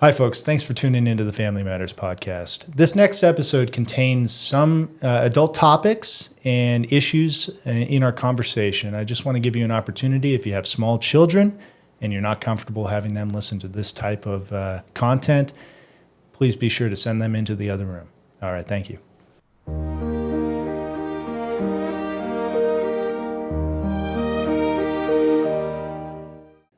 Hi, folks. Thanks for tuning into the Family Matters podcast. This next episode contains some adult topics and issues in our conversation. I just want to give you an opportunity, if you have small children and you're not comfortable having them listen to this type of content, please be sure to send them into the other room. All right. Thank you.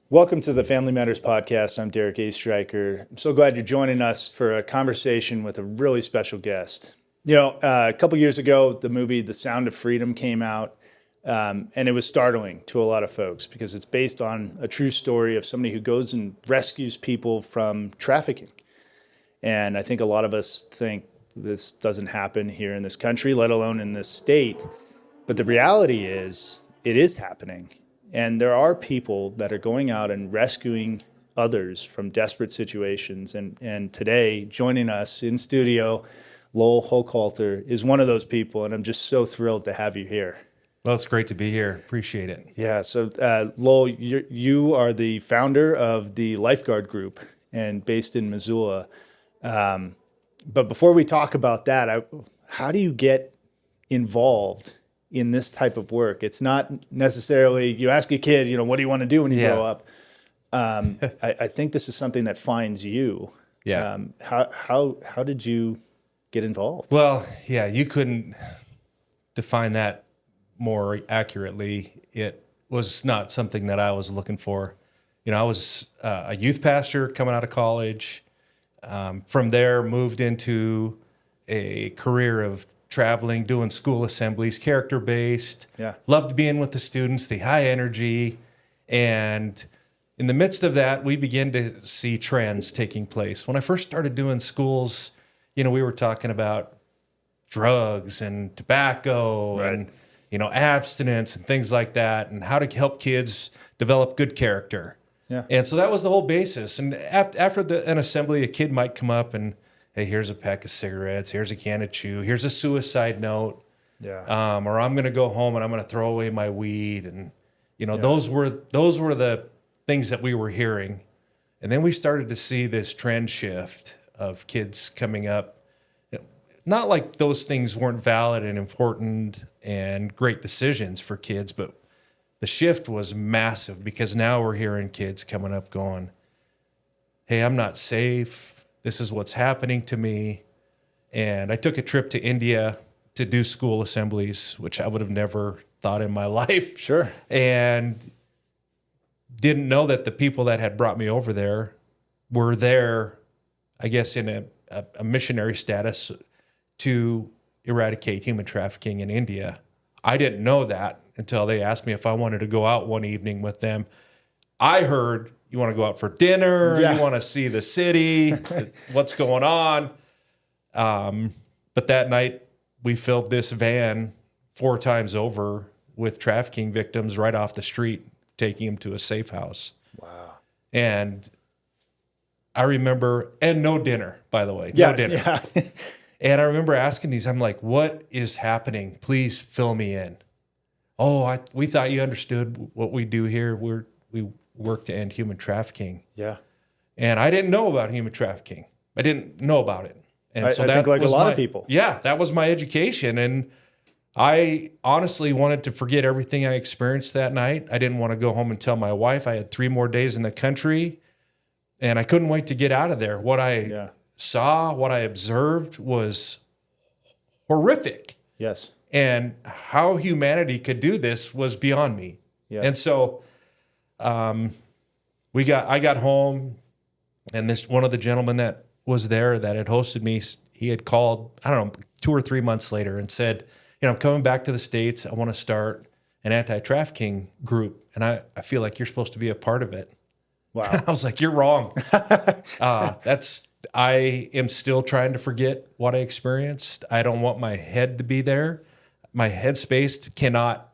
Welcome to the Family Matters podcast. I'm Derek A. Stryker. I'm so glad you're joining us for a conversation with a really special guest. A couple years ago, the movie The Sound of Freedom came out, and it was startling to a lot of folks because it's based on a true story of somebody who goes and rescues people from trafficking. And I think a lot of us think this doesn't happen here in this country, let alone in this state. But the reality is, it is happening. And there are people that are going out and rescuing others from desperate situations. And today, joining us in studio, Lowell Hochhalter is one of those people. And I'm just so thrilled to have you here. Well, it's great to be here. Appreciate it. Yeah. So, Lowell, you are the founder of the LifeGuard Group and based in Missoula. But before we talk about that, how do you get involved in this type of work? It's not necessarily, you ask a kid, what do you want to do when you grow up? I think this is something that finds you. Yeah. How did you get involved? Well, yeah, you couldn't define that more accurately. It was not something that I was looking for. I was a youth pastor coming out of college. From there, moved into a career of traveling, doing school assemblies, character-based. Yeah. Loved being with the students, the high energy. And in the midst of that, we began to see trends taking place. When I first started doing schools, we were talking about drugs and tobacco and, abstinence and things like that, and how to help kids develop good character. Yeah. And so that was the whole basis. And after an assembly, a kid might come up and, hey, here's a pack of cigarettes, here's a can of chew, here's a suicide note. Yeah. Or I'm going to go home and I'm going to throw away my weed. And, those were the things that we were hearing. And then we started to see this trend shift of kids coming up. Not like those things weren't valid and important and great decisions for kids, but the shift was massive because now we're hearing kids coming up going, hey, I'm not safe. This is what's happening to me. And I took a trip to India to do school assemblies, which I would have never thought in my life. Sure. And didn't know that the people that had brought me over there were there, I guess, in a missionary status to eradicate human trafficking in India. I didn't know that until they asked me if I wanted to go out one evening with them. I heard, you want to go out for dinner, You want to see the city, what's going on. But that night, we filled this van 4 times over with trafficking victims right off the street, taking them to a safe house. Wow. And I remember, and no dinner, by the way, Yeah, no dinner. Yeah. And I remember asking these, I'm like, what is happening? Please fill me in. Oh, we thought you understood what we do here. We work to end human trafficking. Yeah. And I didn't know about human trafficking. I didn't know about it. And I think like a lot of people. Yeah, that was my education. And I honestly wanted to forget everything I experienced that night. I didn't want to go home and tell my wife. I had 3 more days in the country, and I couldn't wait to get out of there. What I saw, what I observed was horrific. Yes. And how humanity could do this was beyond me. Yeah. And so I got home, and one of the gentlemen that was there that had hosted me, he had called, 2 or 3 months later and said, I'm coming back to the States. I want to start an anti-trafficking group, and I feel like you're supposed to be a part of it. Wow. And I was like, you're wrong. I am still trying to forget what I experienced. I don't want my head to be there. My headspace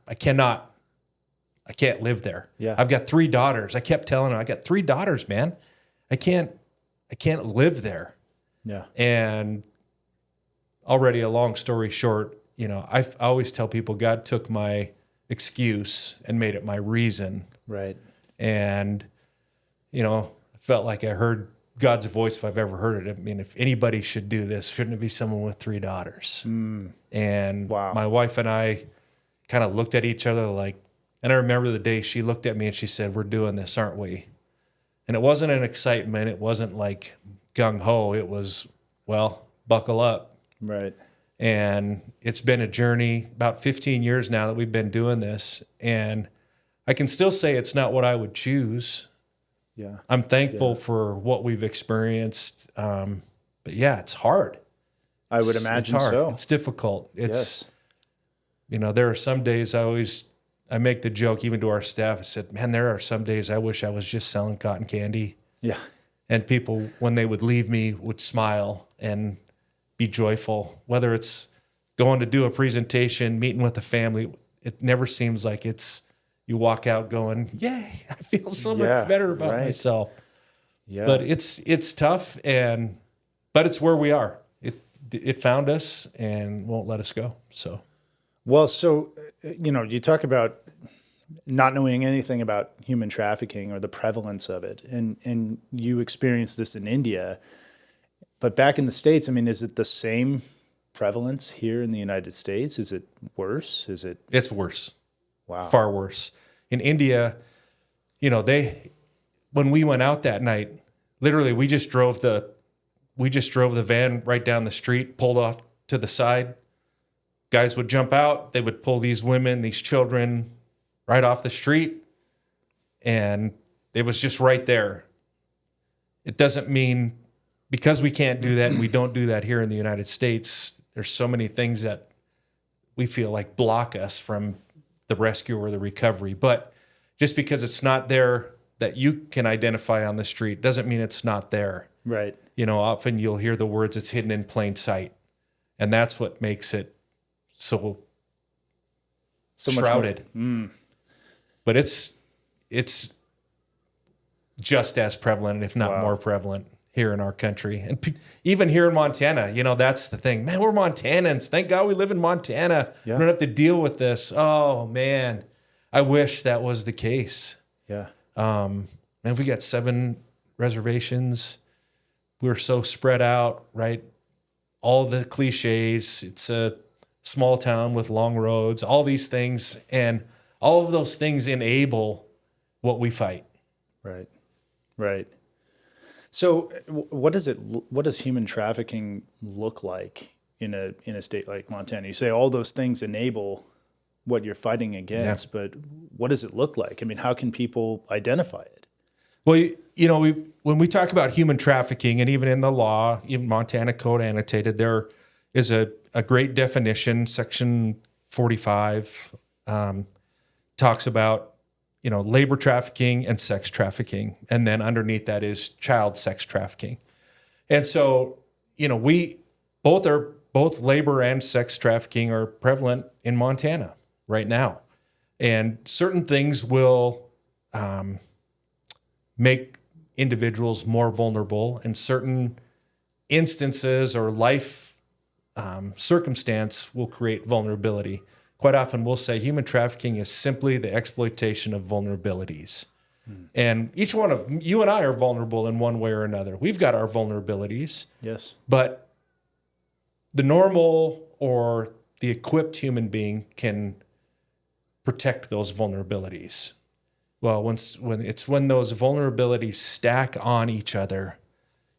I can't live there. Yeah. I've got 3 daughters. I kept telling her, I got 3 daughters, man. I can't live there. Yeah. And already a long story short, I always tell people God took my excuse and made it my reason. Right. And, I felt like I heard God's voice if I've ever heard it. I mean, if anybody should do this, shouldn't it be someone with 3 daughters? And Wow. my wife and I kind of looked at each other like, and I remember the day she looked at me and she said, "We're doing this, aren't we?" And it wasn't an excitement. It wasn't like gung-ho. It was, well, buckle up. Right. And it's been a journey, about 15 years now that we've been doing this. And I can still say it's not what I would choose. Yeah. I'm thankful for what we've experienced. But yeah, it's hard. I would imagine it's hard. so. It's difficult. Yes. There are some days I make the joke even to our staff. I said, man, there are some days I wish I was just selling cotton candy. Yeah. And people, when they would leave me, would smile and be joyful. Whether it's going to do a presentation, meeting with the family, it never seems like you walk out going, yay, I feel so much better about myself. Yeah. But it's tough, but it's where we are. It found us and won't let us go. So, well, you talk about not knowing anything about human trafficking or the prevalence of it, and you experienced this in India, but back in the States, I mean, is it the same prevalence here in the United States? Is it worse? It's worse. Wow. Far worse. In India, when we went out that night, literally we just drove the van right down the street, pulled off to the side. Guys would jump out, they would pull these women, these children right off the street, and it was just right there. It doesn't mean because we can't do that and we don't do that here in the United States, there's so many things that we feel like block us from the rescue or the recovery. But just because it's not there that you can identify on the street doesn't mean it's not there. Right. Often you'll hear the words, it's hidden in plain sight. And that's what makes it so shrouded. But it's just as prevalent, if not more prevalent, here in our country. And even here in Montana, that's the thing. Man, we're Montanans. Thank God we live in Montana. Yeah. We don't have to deal with this. Oh, man. I wish that was the case. Yeah. Man, we got 7 reservations. We're so spread out, right? All the cliches. It's a small town with long roads, all these things. And all of those things enable what we fight. Right. Right. So what does human trafficking look like in a state like Montana? You say all those things enable what you're fighting against, but what does it look like? I mean, how can people identify it? Well, when we talk about human trafficking, and even in the law, even Montana Code annotated, there is a great definition. Section 45 talks about labor trafficking and sex trafficking. And then underneath that is child sex trafficking. And so, both labor and sex trafficking are prevalent in Montana right now. And certain things will make individuals more vulnerable, and certain instances or life circumstance will create vulnerability. Quite often we'll say human trafficking is simply the exploitation of vulnerabilities. And each one of you and I are vulnerable in one way or another. We've got our vulnerabilities. Yes. But the normal or the equipped human being can protect those vulnerabilities. Well, when those vulnerabilities stack on each other,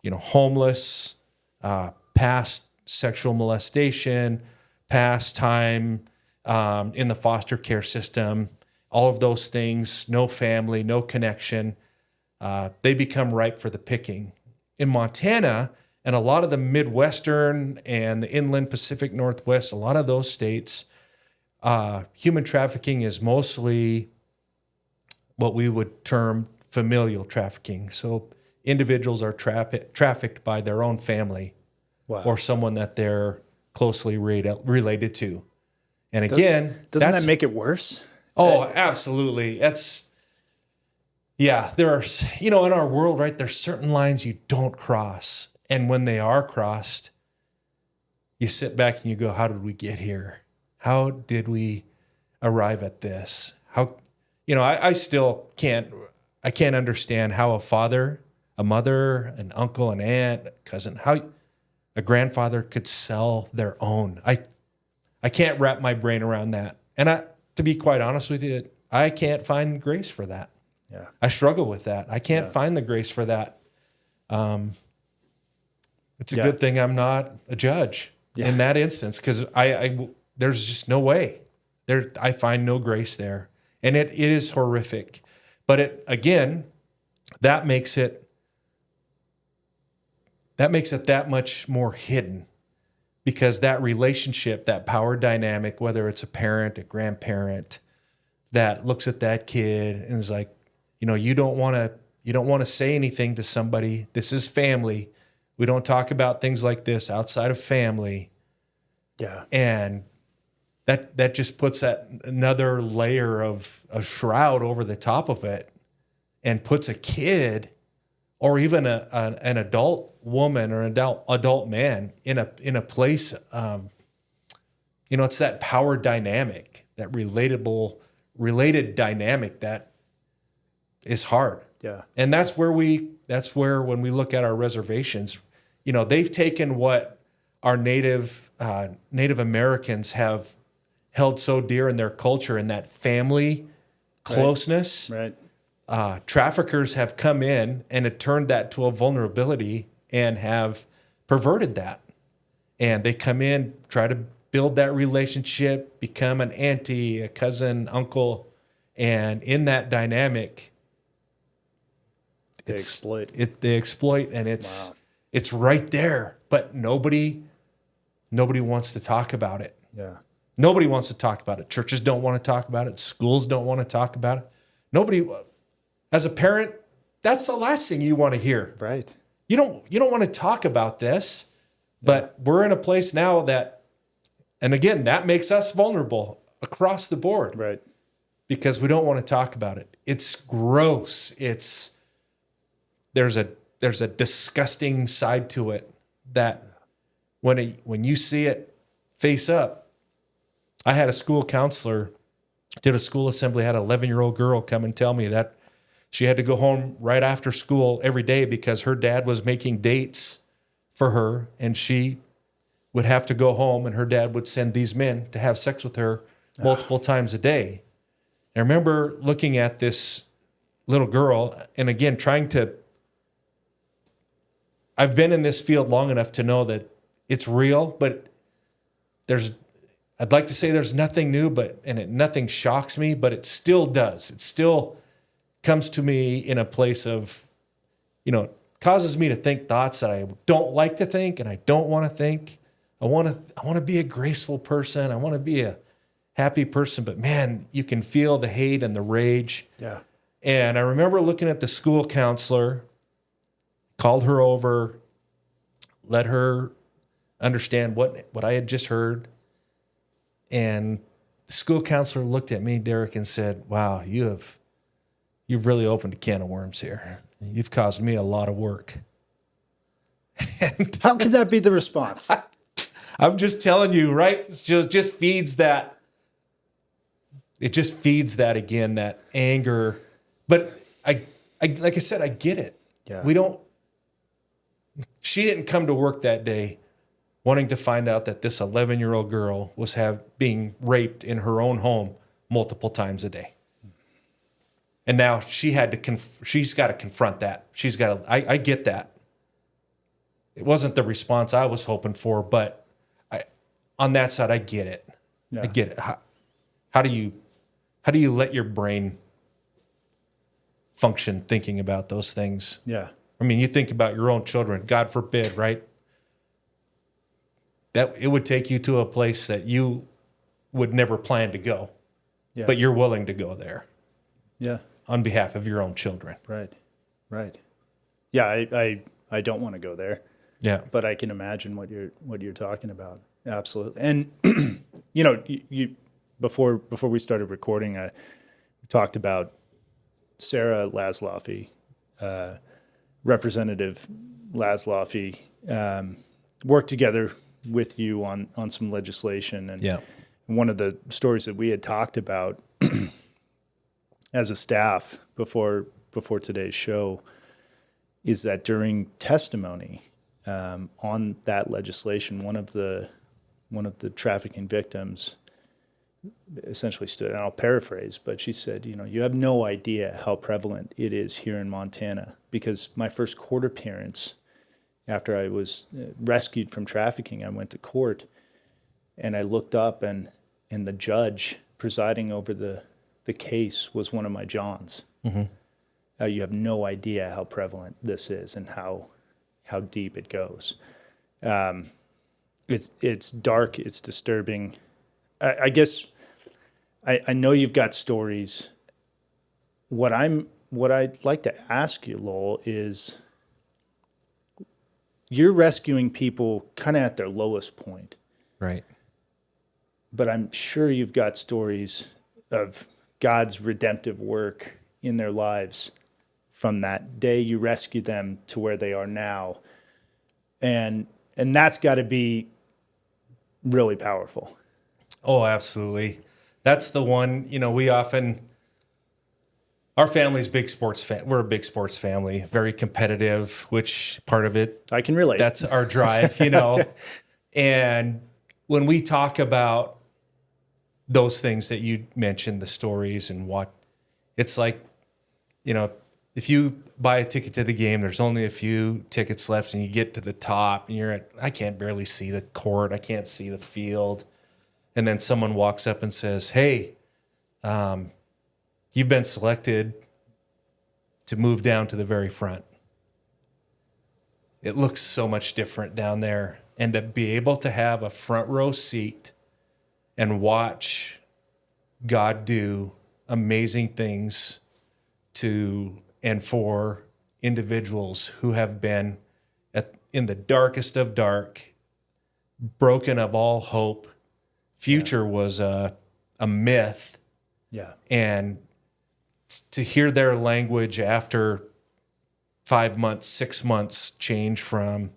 homeless, past sexual molestation, past time in the foster care system, all of those things, no family, no connection, they become ripe for the picking. In Montana and a lot of the Midwestern and the inland Pacific Northwest, a lot of those states, human trafficking is mostly what we would term familial trafficking. So individuals are trafficked by their own family or someone that they're closely related to. And again, doesn't that make it worse? Oh, absolutely. There are, in our world, right, there's certain lines you don't cross. And when they are crossed, you sit back and you go, how did we get here? How did we arrive at this? I still can't understand how a father a mother, an uncle, an aunt, a cousin, how a grandfather could sell their own. I can't wrap my brain around that. And to be quite honest with you, I can't find grace for that. Yeah. I struggle with that. I can't find the grace for that. It's a good thing I'm not a judge in that instance, because I there's just no way. I find no grace there. And it is horrific. But that makes it that much more hidden, because that relationship, that power dynamic, whether it's a parent, a grandparent, that looks at that kid and is like, you don't want to say anything to somebody. This is family. We don't talk about things like this outside of family. Yeah. And that just puts that another layer of a shroud over the top of it, and puts a kid or even an adult woman or an adult man in a place. It's that power dynamic, that related dynamic that is hard. Yeah. And that's where when we look at our reservations, they've taken what our Native Americans have held so dear in their culture, and that family closeness. Right. Traffickers have come in and have turned that to a vulnerability and have perverted that. And they come in, try to build that relationship, become an auntie, a cousin, uncle, and in that dynamic, They exploit. They exploit, and it's right there, but nobody wants to talk about it. Yeah. Nobody wants to talk about it. Churches don't want to talk about it. Schools don't want to talk about it. Nobody, as a parent, that's the last thing you want to hear. Right. You don't want to talk about this, but we're in a place now that, and again, that makes us vulnerable across the board. Right. Because we don't want to talk about it. It's gross. There's a disgusting side to it that when you see it face up. I had a school counselor, did a school assembly, had an 11-year-old girl come and tell me that she had to go home right after school every day because her dad was making dates for her, and she would have to go home, and her dad would send these men to have sex with her multiple times a day. I remember looking at this little girl, and again, I've been in this field long enough to know that it's real, but I'd like to say there's nothing new, nothing shocks me, but it still does. It still comes to me in a place of, causes me to think thoughts that I don't like to think and I don't want to think. I want to be a graceful person. I want to be a happy person, but man, you can feel the hate and the rage. Yeah. And I remember looking at the school counselor, called her over, let her understand what I had just heard. And the school counselor looked at me, Derek, and said, "Wow, you've really opened a can of worms here. You've caused me a lot of work." And how could that be the response? I'm just telling you, right? It just feeds that. It just feeds that again, that anger. But I like I said, I get it. Yeah. She didn't come to work that day wanting to find out that this 11-year-old girl was being raped in her own home multiple times a day. And now she's got to confront that. I get that. It wasn't the response I was hoping for, but on that side, I get it. Yeah. I get it. How do you let your brain function thinking about those things? Yeah. I mean, you think about your own children, God forbid, right? That it would take you to a place that you would never plan to go, but you're willing to go there. Yeah. On behalf of your own children. Right. Right. Yeah. I don't want to go there. Yeah. But I can imagine what you're talking about. Absolutely. And you before we started recording, I talked about Sarah Laszloffy, Representative Laszloffy, worked together with you on some legislation. And one of the stories that we had talked about as a staff before today's show is that during testimony on that legislation, one of the trafficking victims essentially stood, and I'll paraphrase, but she said, you have no idea how prevalent it is here in Montana, because my first court appearance after I was rescued from trafficking, I went to court and I looked up, and the judge presiding over the case was one of my Johns. Mm-hmm. You have no idea how prevalent this is and how deep it goes. It's dark, it's disturbing. I guess I know you've got stories. What I'd like to ask you, Lowell, is you're rescuing people kind of at their lowest point. Right. But I'm sure you've got stories of God's redemptive work in their lives from that day you rescued them to where they are now. And that's got to be really powerful. Oh, absolutely. That's the one, our family's big sports fan. We're a big sports family, very competitive, which part of it, I can relate. That's our drive, And when we talk about those things that you mentioned, the stories and what it's like, if you buy a ticket to the game, there's only a few tickets left and you get to the top and I can't barely see the court. I can't see the field. And then someone walks up and says, hey, you've been selected to move down to the very front. It looks so much different down there. And to be able to have a front row seat and watch God do amazing things and for individuals who have been in the darkest of dark, broken of all hope. Future was a myth. Yeah. And to hear their language after 5 months, 6 months change from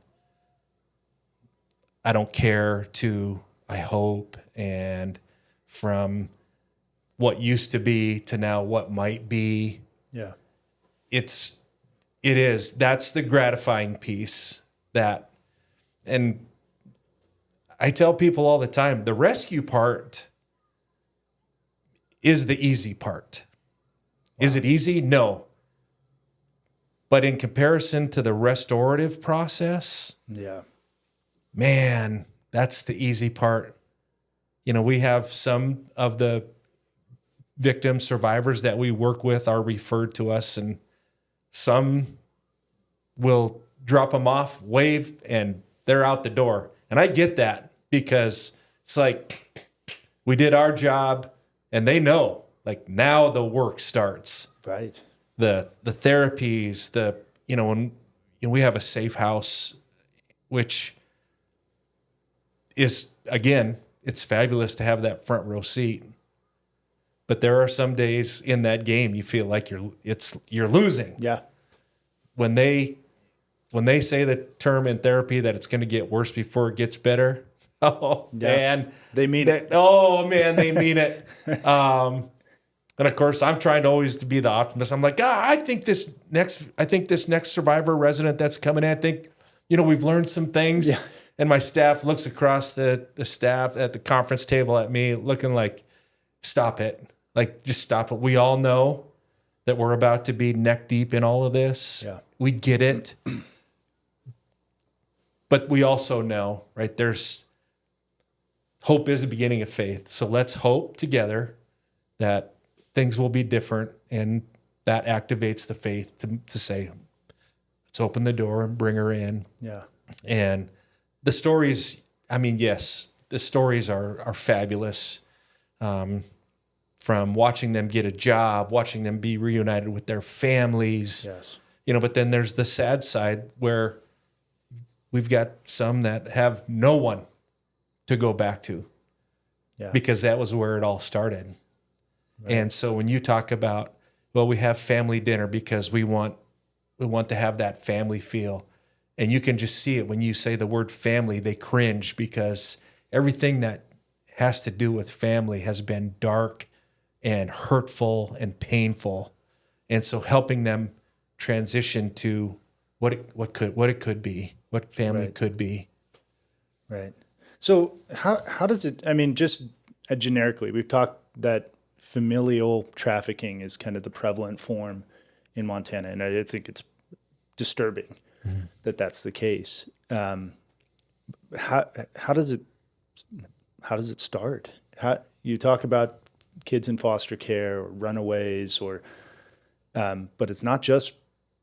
I don't care to I hope, and from what used to be to now what might be. Yeah. That's the gratifying piece and I tell people all the time, the rescue part is the easy part. Wow. Is it easy? No. But in comparison to the restorative process, yeah, man, that's the easy part. We have some of the victim survivors that we work with are referred to us, and some will drop them off, wave, and they're out the door. And I get that because it's like we did our job and they know, like, now the work starts. Right. The therapies, when we have a safe house, which is, again, it's fabulous to have that front row seat. But there are some days in that game you feel like you're losing. Yeah. When they say the term in therapy that it's going to get worse before it gets better, oh yeah. Man, they mean it. Oh man, they mean it. And of course, I'm trying to always to be the optimist. I'm like, I think this next survivor resident that's coming in, I think, we've learned some things. Yeah. And my staff looks across the staff at the conference table at me, looking like, stop it. Like, just stop it. We all know that we're about to be neck deep in all of this. Yeah. We get it. But we also know, right, there's hope is the beginning of faith. So let's hope together that things will be different, and that activates the faith to say, let's open the door and bring her in. Yeah. And the stories, yes, the stories are fabulous. From watching them get a job, watching them be reunited with their families. Yes. But then there's the sad side where we've got some that have no one to go back to. Yeah. Because that was where it all started. Right. And so when you talk about, we have family dinner because we want to have that family feel. And you can just see it when you say the word family, they cringe because everything that has to do with family has been dark and hurtful and painful. And so helping them transition to what it could be, what family Right. could be. Right. So how does it, I mean, just generically, we've talked that familial trafficking is kind of the prevalent form in Montana, and I think it's disturbing that that's the case. How does it start? How you talk about kids in foster care or runaways, or but it's not just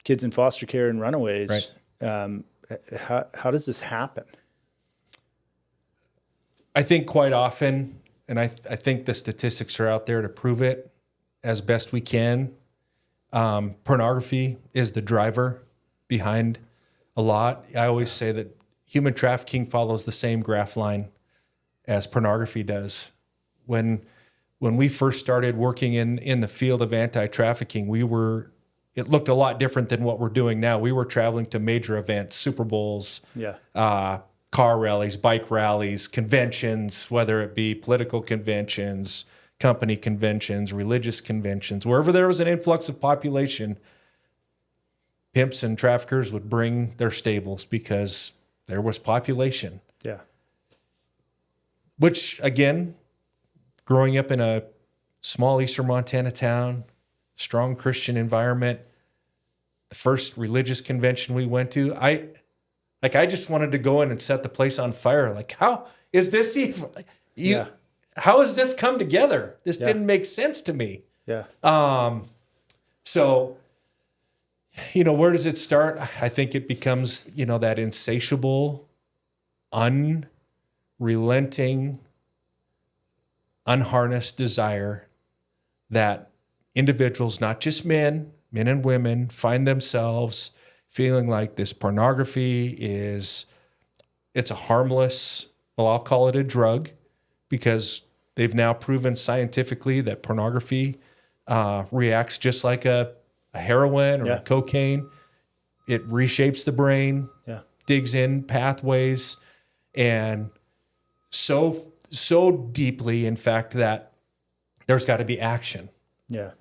kids in foster care and runaways. Right. How does this happen? I think quite often, and I think the statistics are out there to prove it as best we can. Pornography is the driver behind a lot. I always say that human trafficking follows the same graph line as pornography does. When we first started working in the field of anti-trafficking, it looked a lot different than what we're doing now. We were traveling to major events, Super Bowls, car rallies, bike rallies, conventions, whether it be political conventions, company conventions, religious conventions. Wherever there was an influx of population, pimps and traffickers would bring their stables because there was population. Yeah. Which, again, growing up in a small eastern Montana town, strong Christian environment, the first religious convention we went to, I just wanted to go in and set the place on fire. Like, how is this even? How has this come together? This didn't make sense to me. Yeah. So, where does it start? I think it becomes, that insatiable, unrelenting, unharnessed desire that individuals, not just men and women, find themselves feeling like this pornography it's a harmless, well, I'll call it a drug, because they've now proven scientifically that pornography reacts just like a heroin or a cocaine. It reshapes the brain, digs in pathways, and so deeply, in fact, that there's got to be action. Yeah.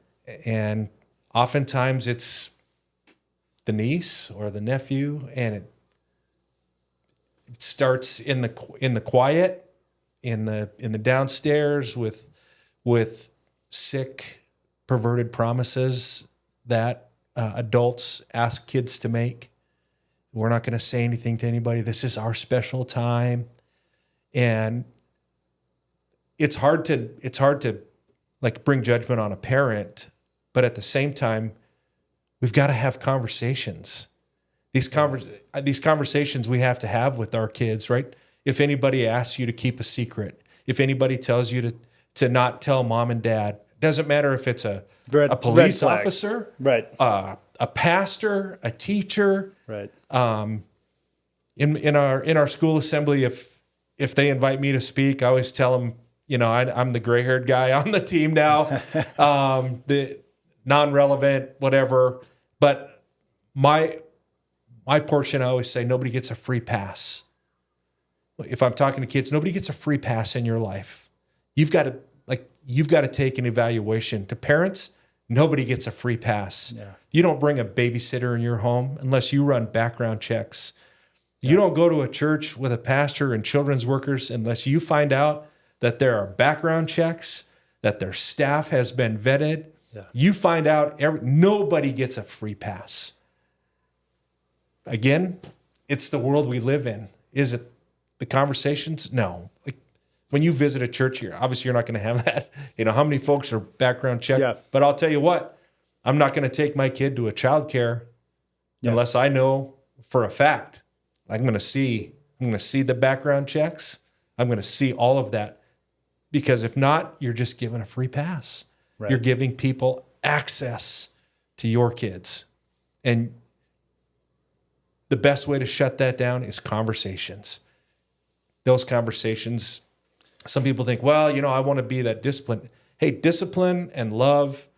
And oftentimes it's the niece or the nephew, and it starts in the quiet, in the downstairs with sick, perverted promises that adults ask kids to make. We're not going to say anything to anybody. This is our special time, and it's hard to like bring judgment on a parent, but at the same time, we've got to have conversations. These conversations we have to have with our kids, right? If anybody asks you to keep a secret, if anybody tells you to not tell mom and dad, doesn't matter if it's a police officer, right? A pastor, a teacher, right? In our school assembly, if they invite me to speak, I always tell them, I'm the gray-haired guy on the team now, the non-relevant, whatever. But my portion, I always say, nobody gets a free pass. If I'm talking to kids, nobody gets a free pass in your life. You've got to take an evaluation. To parents, nobody gets a free pass. Yeah. You don't bring a babysitter in your home unless you run background checks. You don't go to a church with a pastor and children's workers unless you find out that there are background checks, that their staff has been vetted. Yeah. You find out nobody gets a free pass. Again, it's the world we live in. Is it the conversations? No. Like when you visit a church here, obviously you're not going to have that. How many folks are background checked? Yeah. But I'll tell you what, I'm not going to take my kid to a childcare unless I know for a fact I'm going to see the background checks. I'm going to see all of that. Because if not, you're just giving a free pass. Right. You're giving people access to your kids. And the best way to shut that down is conversations. Those conversations, some people think, well, I want to be that discipline. Hey, discipline and love,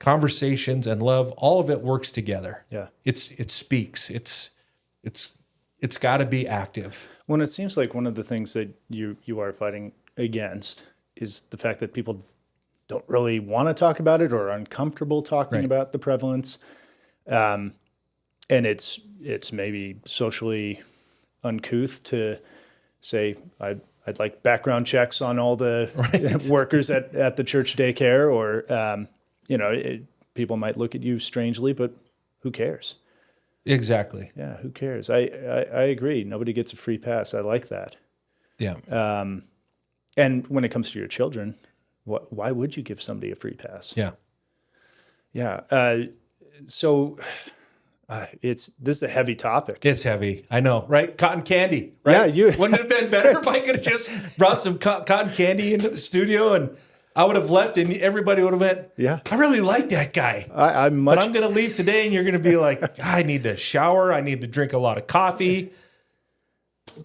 conversations and love, all of it works together. Yeah. It speaks. It's got to be active. Well, it seems like one of the things that you are fighting against is the fact that people don't really want to talk about it or are uncomfortable talking about the prevalence. and it's maybe socially uncouth to say I'd like background checks on all the workers at the church daycare, or people might look at you strangely, but who cares? Exactly. Yeah, who cares? I agree. Nobody gets a free pass. I like that. Yeah. And when it comes to your children, why would you give somebody a free pass? Yeah. Yeah. So this is a heavy topic. It's heavy. I know, right? Cotton candy, right? Yeah, Wouldn't it have been better if I could have just brought some cotton candy into the studio and I would have left and everybody would have went, yeah, I really like that guy. But I'm going to leave today and you're going to be like, I need to shower. I need to drink a lot of coffee.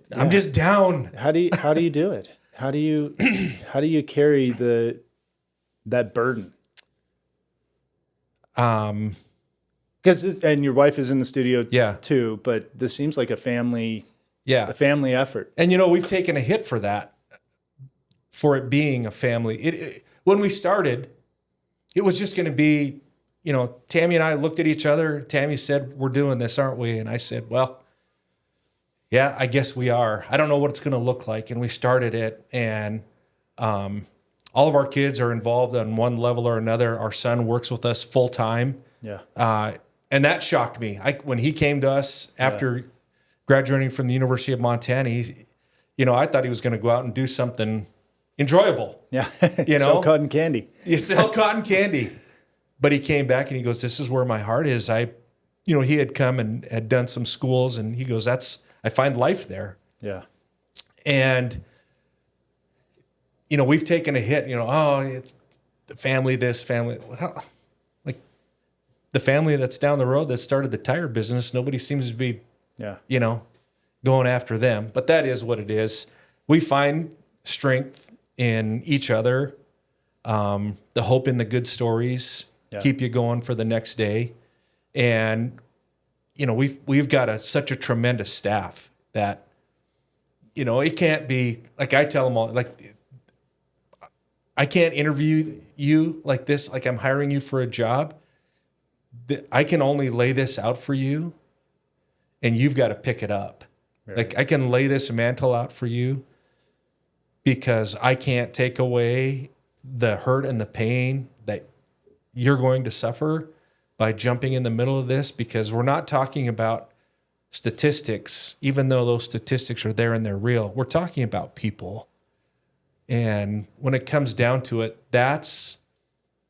Yeah. I'm just down. How do you do it? How do you carry that burden? Because and your wife is in the studio too, but this seems like a family effort. And we've taken a hit for that, for it being a family. When we started, it was just going to be, Tammy and I looked at each other. Tammy said, "We're doing this, aren't we?" And I said, "Well, yeah, I guess we are. I don't know what it's going to look like." And we started it, and all of our kids are involved on one level or another. Our son works with us full time. Yeah. And that shocked me. When he came to us after graduating from the University of Montana, I thought he was going to go out and do something enjoyable. Yeah. Sell cotton candy. You sell cotton candy. But he came back and he goes, "This is where my heart is." He had come and had done some schools, and he goes, I find life there. Yeah. And, we've taken a hit, it's the family, this family. Like the family that's down the road that started the tire business, nobody seems to be, going after them. But that is what it is. We find strength in each other, the hope in the good stories, keep you going for the next day. And, we've got such a tremendous staff that, it can't be, like I tell them all, like, I can't interview you like this, like I'm hiring you for a job. I can only lay this out for you, and you've got to pick it up. Right. Like I can lay this mantle out for you because I can't take away the hurt and the pain that you're going to suffer by jumping in the middle of this, because we're not talking about statistics, even though those statistics are there and they're real. We're talking about people. And when it comes down to it, that's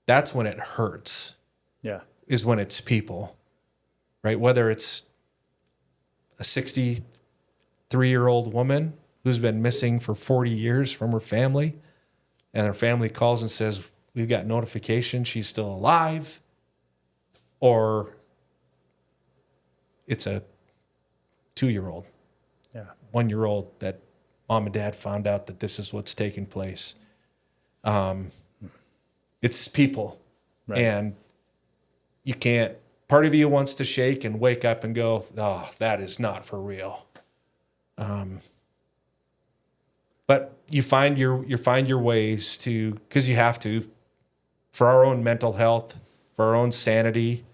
when it hurts. Yeah. Is when it's people, right? Whether it's a 63-year-old woman who's been missing for 40 years from her family, and her family calls and says, "We've got notification she's still alive," or it's a 2-year-old, 1-year-old that mom and dad found out that this is what's taking place. It's people. Right. And you can't, part of you wants to shake and wake up and go, "Oh, that is not for real." But you find your ways to, because you have to, for our own mental health, for our own sanity,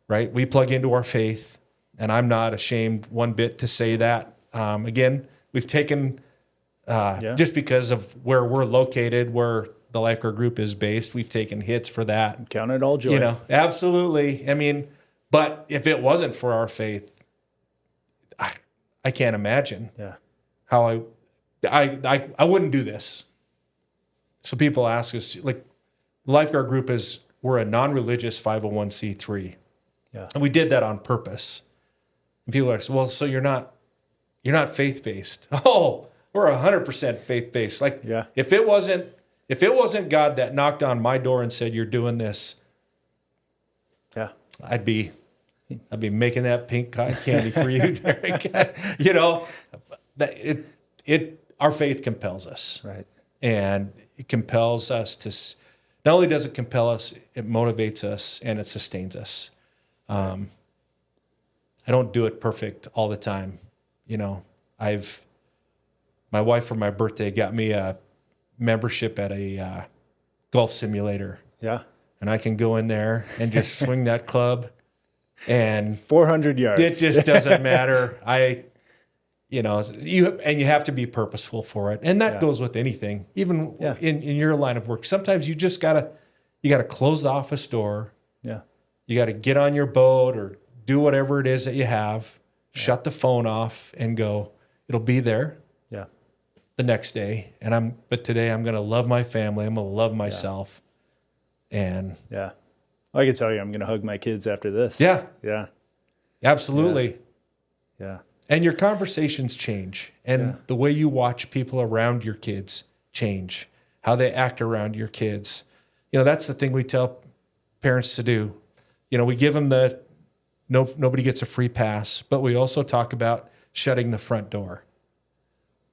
right? We plug into our faith, and I'm not ashamed one bit to say that. Again, we've taken, just because of where we're located, where the LifeGuard Group is based, we've taken hits for that. Count it all joy. Absolutely. I mean, but if it wasn't for our faith, I can't imagine how I wouldn't do this. So people ask us, like, LifeGuard Group we're a non-religious 501c3. Yeah. And we did that on purpose. And people are like, "Well, so you're not faith-based." Oh, we're 100% faith-based. Like, if it wasn't God that knocked on my door and said, "You're doing this," I'd be making that pink cotton candy for you, Derek. Our faith compels us, right? And it compels us to. Not only does it compel us, it motivates us and it sustains us. I don't do it perfect all the time. My wife for my birthday got me a membership at a golf simulator. Yeah. And I can go in there and just swing that club And 400 yards. it just doesn't matter. You have to be purposeful for it. And that goes with anything, even in your line of work. Sometimes you just gotta close the office door. Yeah. You got to get on your boat or do whatever it is that you have, shut the phone off and go, it'll be there the next day. But today I'm going to love my family. I'm going to love myself. And I can tell you, I'm going to hug my kids after this. Yeah. Absolutely. Yeah. And your conversations change. And the way you watch people around your kids change, how they act around your kids. That's the thing we tell parents to do. We give them nobody gets a free pass, but we also talk about shutting the front door.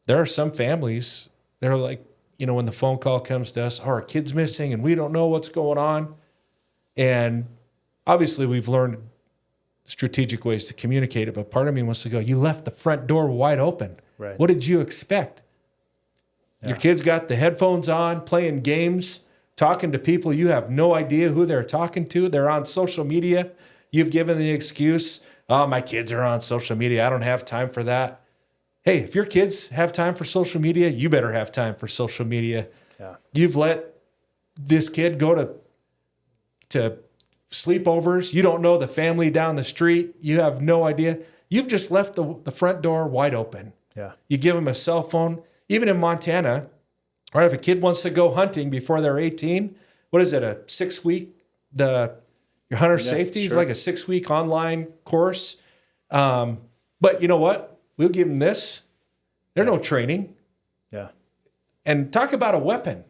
There are some families that are like, when the phone call comes to us, our kid's missing and we don't know what's going on. And obviously we've learned strategic ways to communicate it, but part of me wants to go, you left the front door wide open. Right. What did you expect? Your kid's got the headphones on, playing games, talking to people you have no idea who they're talking to. They're on social media. You've given the excuse, oh, my kids are on social media. I don't have time for that. Hey, if your kids have time for social media, you better have time for social media. Yeah. You've let this kid go to sleepovers. You don't know the family down the street. You have no idea. You've just left the front door wide open. Yeah. You give them a cell phone. Even in Montana, right, if a kid wants to go hunting before they're 18, what is it, a 6-week, your hunter safety is like a 6-week online course. But you know what? We'll give them this. There's no training. Yeah. And talk about a weapon.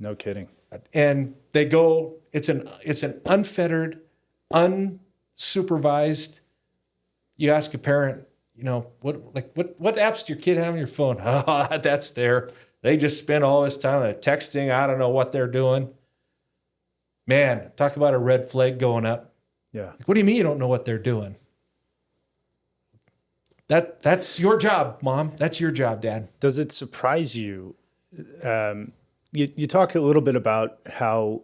No kidding. And they go, it's an unfettered, unsupervised. You ask a parent, what apps do your kid have on your phone? Oh, that's there. They just spend all this time texting. I don't know what they're doing. Man, talk about a red flag going up. Yeah. What do you mean you don't know what they're doing? That's your job, Mom. That's your job, Dad. Does it surprise you? You talk a little bit about how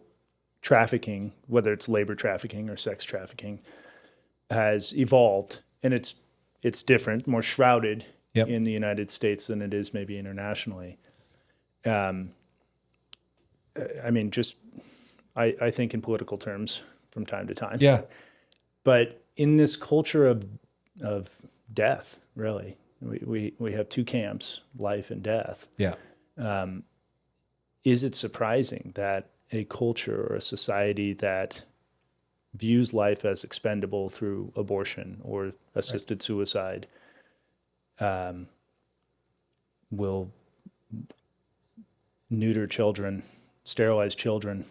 trafficking, whether it's labor trafficking or sex trafficking, has evolved, and it's different, more shrouded in the United States than it is maybe internationally. I think in political terms from time to time. Yeah. But in this culture of death, really, we have two camps, life and death. Yeah. Is it surprising that a culture or a society that views life as expendable through abortion or assisted suicide will neuter children, sterilize children?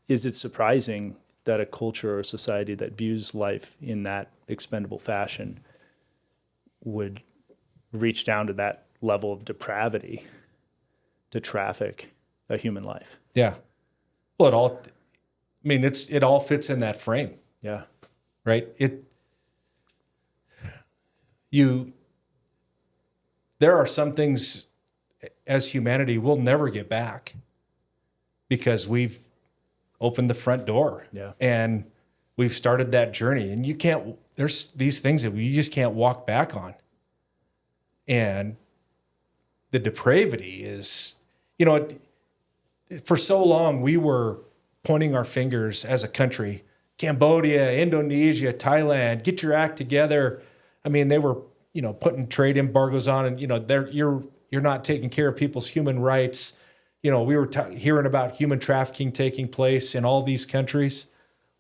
Is it surprising that a culture or society that views life in that expendable fashion would reach down to that level of depravity to traffic a human life? Yeah. Well, it all fits in that frame. Yeah. Right? There are some things as humanity we'll never get back because we've opened the front door. Yeah. And we've started that journey, and there's these things that you just can't walk back on. And the depravity is, for so long we were pointing our fingers as a country, Cambodia, Indonesia, Thailand, get your act together. They were, putting trade embargoes on, and, you're not taking care of people's human rights. We were hearing about human trafficking taking place in all these countries,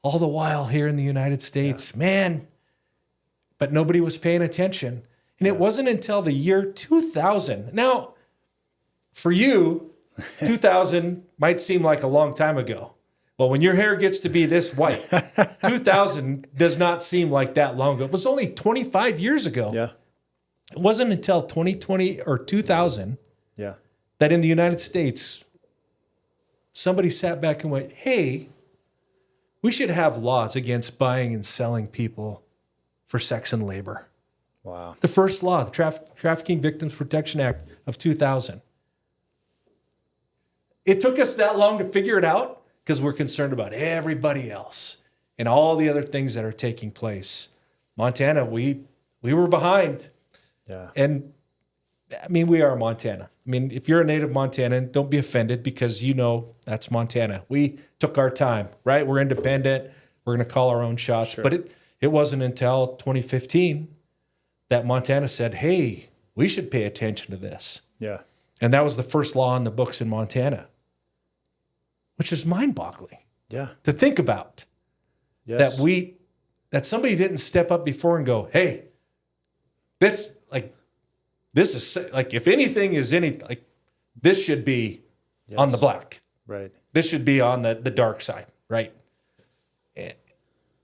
all the while here in the United States, man. But nobody was paying attention. And it wasn't until the year 2000. Now, for you, 2000 might seem like a long time ago. Well, when your hair gets to be this white, 2000 does not seem like that long ago. It was only 25 years ago. Yeah. It wasn't until 2020 or 2000 that in the United States, somebody sat back and went, hey, we should have laws against buying and selling people for sex and labor. Wow. The first law, the Trafficking Victims Protection Act of 2000. It took us that long to figure it out because we're concerned about everybody else. and all the other things that are taking place. Montana, we were behind. Yeah. And I mean, we are Montana. I mean, if you're a native Montanan, don't be offended because that's Montana. We took our time, right? We're independent. We're going to call our own shots. Sure. But it wasn't until 2015 that Montana said, hey, we should pay attention to this. Yeah. And that was the first law in the books in Montana, which is mind-boggling Yeah. to think about. Yes. That somebody didn't step up before and go, hey, this is like, if anything is this should be on the black. Right. This should be on the dark side, right?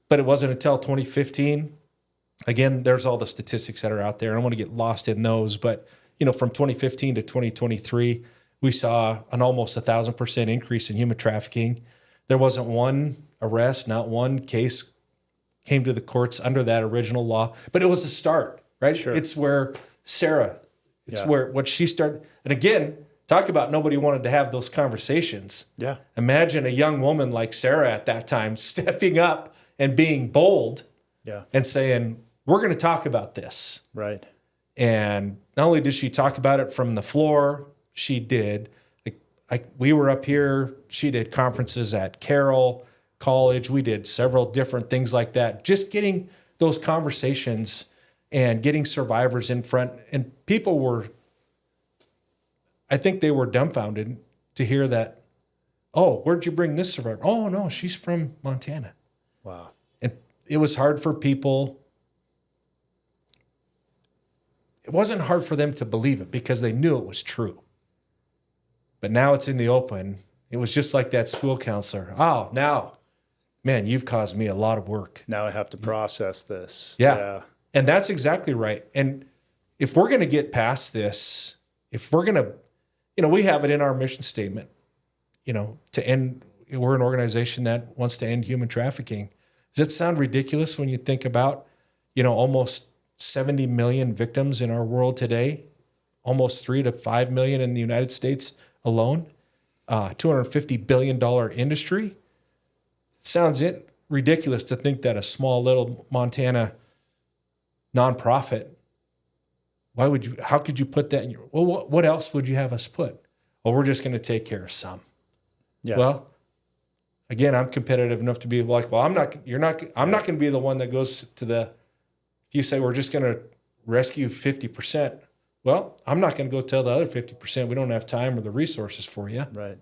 But it wasn't until 2015. Again, there's all the statistics that are out there. I don't want to get lost in those, but from 2015 to 2023, we saw an almost 1,000% increase in human trafficking. There wasn't one arrest, not one case came to the courts under that original law, but it was a start, right? Sure. It's where Sarah, Yeah. where what she started. And again, talk about nobody wanted to have those conversations. Yeah. Imagine a young woman like Sarah at that time stepping up and being bold Yeah. and saying, we're going to talk about this. Right. And not only did she talk about it from the floor, she did. We were up here. She did conferences at Carroll College. We did several different things like that. Just getting those conversations and getting survivors in front. And people were, I think they were dumbfounded to hear that, oh, where'd you bring this survivor? Oh, no, she's from Montana. Wow. And it was hard for people. It wasn't hard for them to believe it because they knew it was true. But now it's in the open. It was just like that school counselor. Oh, now, man, you've caused me a lot of work. Now I have to process this. Yeah. And that's exactly right. And if we're going to get past this, if we're going to, we have it in our mission statement, to end, we're an organization that wants to end human trafficking. Does it sound ridiculous when you think about, almost 70 million victims in our world today, almost 3 to 5 million in the United States alone, $250 billion industry? It sounds ridiculous to think that a small little Montana nonprofit, how could you put that in what else would you have us put? Well, we're just going to take care of some. Yeah. Well, again, I'm competitive enough to be like, well, I'm not going to be the one that goes to if you say we're just going to rescue 50%. Well, I'm not going to go tell the other 50% we don't have time or the resources for you. Right.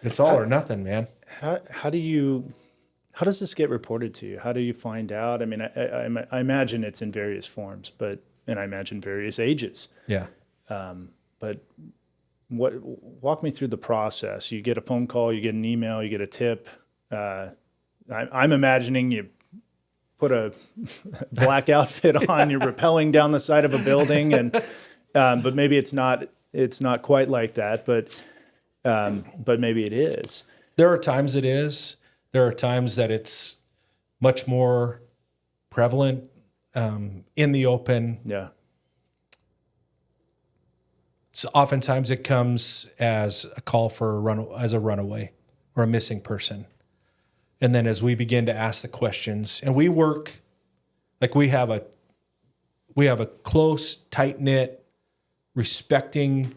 It's all or nothing, man. How does this get reported to you? How do you find out? I mean, I imagine it's in various forms, and I imagine various ages. Yeah. But walk me through the process. You get a phone call, you get an email, you get a tip. I'm imagining you put a black outfit on, you're rappelling down the side of a building, and but maybe it's not quite like that, but maybe it is. There are times it is. There are times that it's much more prevalent in the open. Yeah. So oftentimes it comes as a call for a runaway or a missing person. And then as we begin to ask the questions, and we work, like we have a close, tight-knit, respecting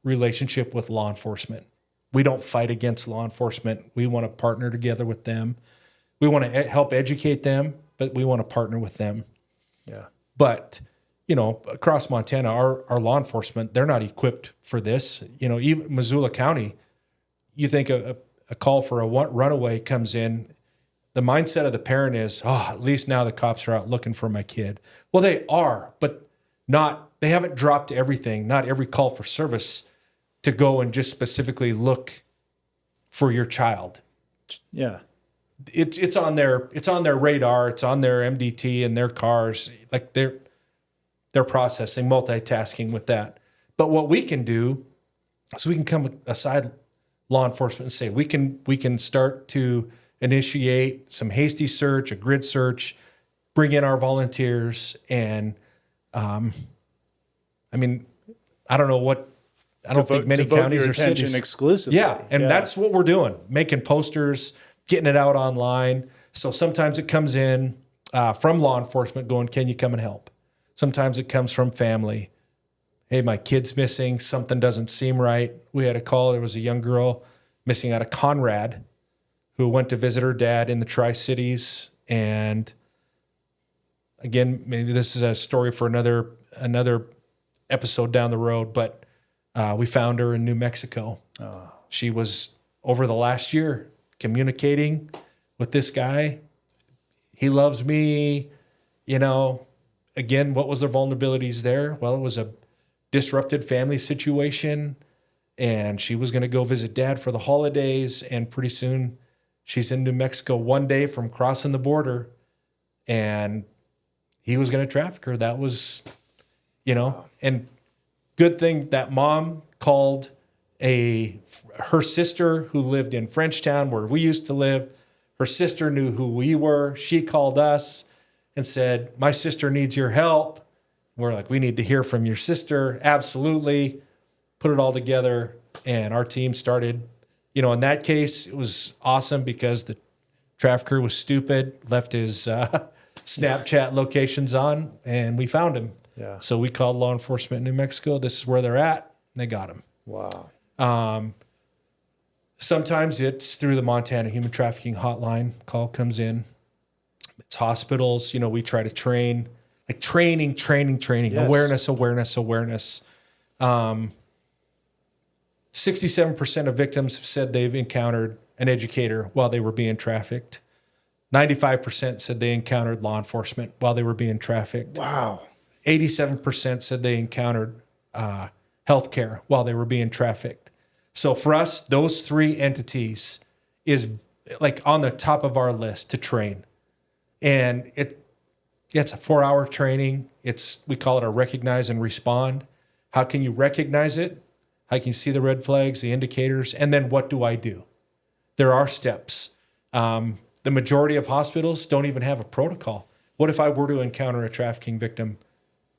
relationship with law enforcement. We don't fight against law enforcement. We want to partner together with them. We want to help educate them, but we want to partner with them. Yeah. But, across Montana, our law enforcement, they're not equipped for this. Even Missoula County, you think a call for a runaway comes in, the mindset of the parent is, oh, at least now the cops are out looking for my kid. Well, they are, but they haven't dropped everything, not every call for service to go and just specifically look for your child. Yeah. It's on their radar, it's on their MDT and their cars. Like they're processing, multitasking with that. But what we can do is we can come aside law enforcement and say we can start to initiate some hasty search, a grid search, bring in our volunteers, and I don't think many counties your or attention cities exclusively. Yeah, and that's what we're doing, making posters, getting it out online. So sometimes it comes in from law enforcement going, can you come and help? Sometimes it comes from family. Hey, my kid's missing. Something doesn't seem right. We had a call. There was a young girl missing out of Conrad who went to visit her dad in the Tri-Cities. And again, maybe this is a story for another episode down the road, but we found her in New Mexico. Oh. She was, over the last year, communicating with this guy. He loves me. Again, what was their vulnerabilities there? Well, it was a disrupted family situation, and she was going to go visit dad for the holidays, and pretty soon she's in New Mexico one day from crossing the border, and he was going to traffic her. That was, and good thing that mom called her sister who lived in Frenchtown where we used to live. Her sister knew who we were. She called us and said, my sister needs your help. We're like, we need to hear from your sister. Absolutely. Put it all together. And our team started, in that case, it was awesome because the trafficker was stupid, left his Snapchat locations on, and we found him. Yeah. So we called law enforcement in New Mexico. This is where they're at. They got him. Wow. Sometimes it's through the Montana Human Trafficking Hotline. Call comes in. It's hospitals. We try to train. Like training, yes. Awareness. 67% of victims have said they've encountered an educator while they were being trafficked. 95% said they encountered law enforcement while they were being trafficked. Wow. 87% said they encountered healthcare while they were being trafficked. So for us, those three entities is like on the top of our list to train. And it's a 4-hour training. We call it a recognize and respond. How can you recognize it? How can you see the red flags, the indicators? And then what do I do? There are steps. The majority of hospitals don't even have a protocol. What if I were to encounter a trafficking victim?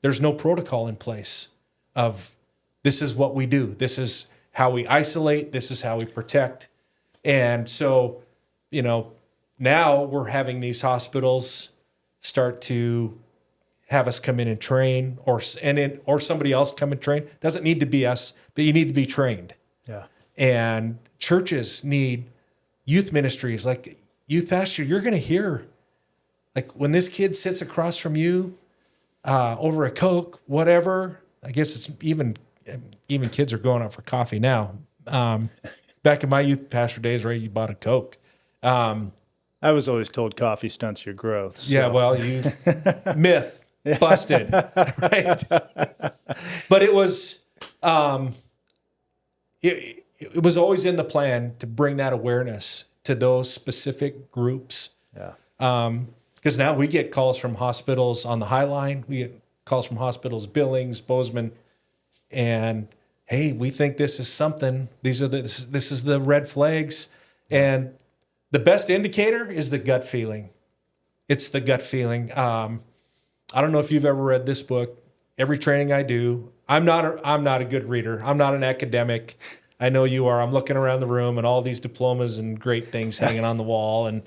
There's no protocol in place of this is what we do. This is how we isolate. This is how we protect. And so, now we're having these hospitals start to have us come in and train, or somebody else come and train. Doesn't need to be us, but you need to be trained. Yeah. And churches need youth ministries, like youth pastor. You're going to hear, like when this kid sits across from you over a Coke, whatever. I guess it's even kids are going out for coffee now. Back in my youth pastor days, right? You bought a Coke. I was always told coffee stunts your growth. So. Yeah, well, myth busted, right? But it was, it was always in the plan to bring that awareness to those specific groups. Yeah. Because now we get calls from hospitals on the High Line. We get calls from hospitals, Billings, Bozeman, and hey, we think this is something. This is the red flags, and the best indicator is the gut feeling. It's the gut feeling. I don't know if you've ever read this book. Every training I do, I'm not a good reader. I'm not an academic. I know you are. I'm looking around the room and all these diplomas and great things hanging on the wall, and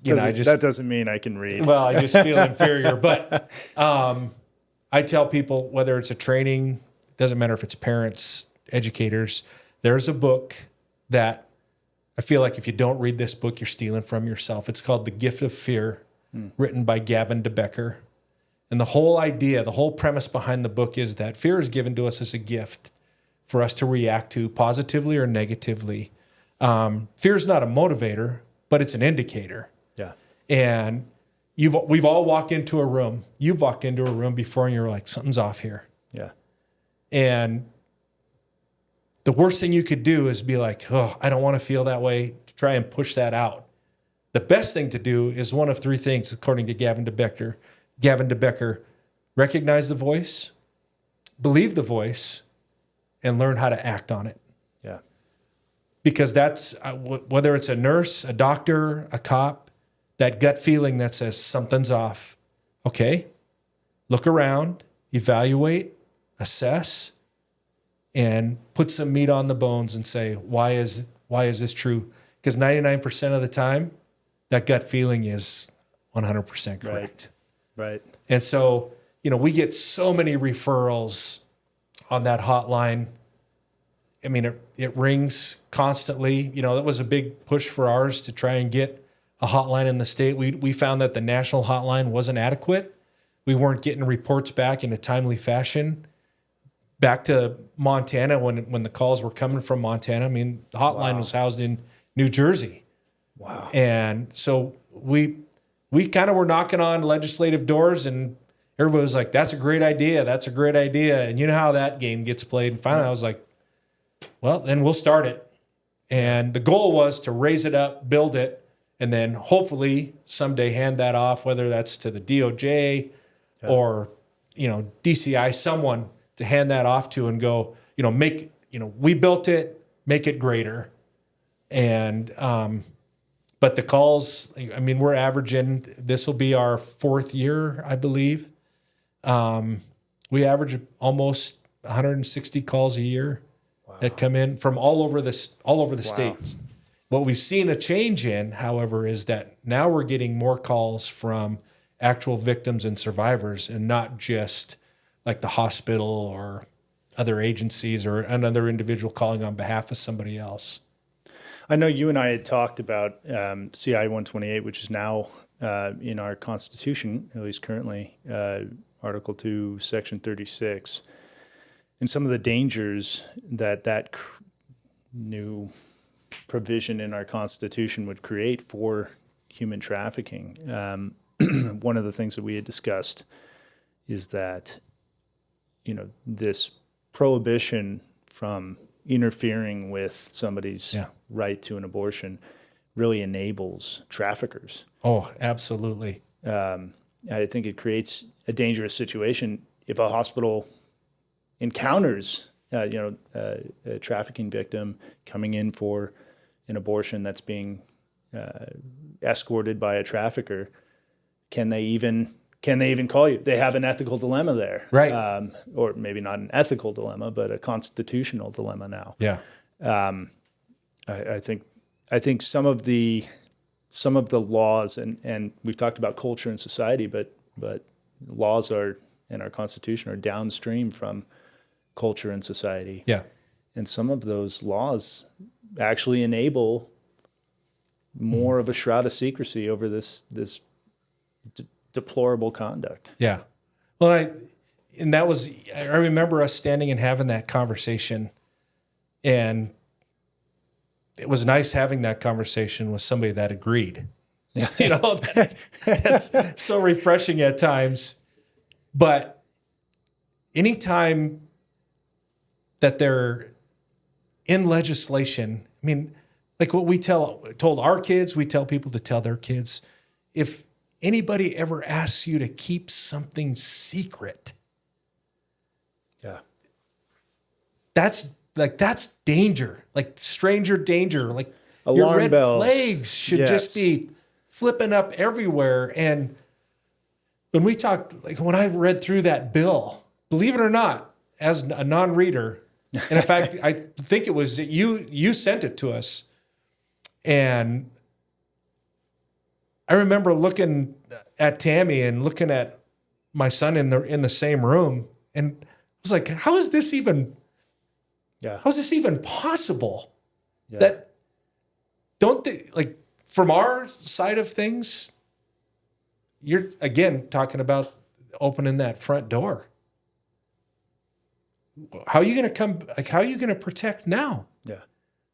that doesn't mean I can read. Well, I just feel inferior. But I tell people, whether it's a training, doesn't matter if it's parents, educators, there's a book that I feel like if you don't read this book, you're stealing from yourself. It's called The Gift of Fear, written by Gavin DeBecker. And the whole idea, the whole premise behind the book is that fear is given to us as a gift for us to react to positively or negatively. Fear is not a motivator, but it's an indicator. Yeah. And we've all walked into a room. You've walked into a room before and you're like, something's off here. Yeah. And the worst thing you could do is be like, oh, I don't want to feel that way. Try and push that out. The best thing to do is one of three things, according to Gavin DeBecker. Recognize the voice, believe the voice, and learn how to act on it. Yeah. Because that's, whether it's a nurse, a doctor, a cop, that gut feeling that says something's off. Okay, look around, evaluate, assess, and put some meat on the bones and say, why is this true? Because 99% of the time, that gut feeling is 100% correct. Right. And so, we get so many referrals on that hotline. I mean, it rings constantly. That was a big push for ours to try and get a hotline in the state. We found that the national hotline wasn't adequate. We weren't getting reports back in a timely fashion. Back to Montana, when the calls were coming from Montana, I mean, the hotline was housed in New Jersey. Wow. And so we kind of were knocking on legislative doors, and everybody was like, that's a great idea. That's a great idea. And you know how that game gets played. And finally I was like, well, then we'll start it. And the goal was to raise it up, build it, and then hopefully someday hand that off, whether that's to the DOJ or, DCI, someone to hand that off to and go, we built it, make it greater. And, but the calls, I mean, we're averaging, this will be our 4th year, I believe. We average almost 160 calls a year that come in from all over the states. What we've seen a change in, however, is that now we're getting more calls from actual victims and survivors, and not just like the hospital or other agencies or another individual calling on behalf of somebody else. I know you and I had talked about CI 128, which is now in our Constitution, at least currently, Article 2, Section 36, and some of the dangers that new provision in our Constitution would create for human trafficking. One of the things that we had discussed is that, this prohibition from interfering with somebody's right to an abortion really enables traffickers. Oh, absolutely. I think it creates a dangerous situation if a hospital encounters, a trafficking victim coming in for an abortion that's being escorted by a trafficker. Can they even call you? They have an ethical dilemma there, right? Or maybe not an ethical dilemma, but a constitutional dilemma now. Yeah. I think some of the laws, and we've talked about culture and society, but laws are in our Constitution are downstream from culture and society. Yeah. And some of those laws actually enable more of a shroud of secrecy over this deplorable conduct. Yeah. Well, I remember us standing and having that conversation, and it was nice having that conversation with somebody that agreed. Yeah. That's so refreshing at times. But anytime that they're in legislation, I mean, like what we told our kids, we tell people to tell their kids, if anybody ever asks you to keep something secret, that's danger, like stranger danger, like alarm your red bells. flags should just be flipping up everywhere. And when I read through that bill, believe it or not, as a non-reader, and in fact, I think it was you sent it to us, and I remember looking at Tammy and looking at my son in the same room, and I was like, how is this even possible? Yeah. That don't they, like, from our side of things, you're again talking about opening that front door. How are you going to how are you going to protect now? Yeah.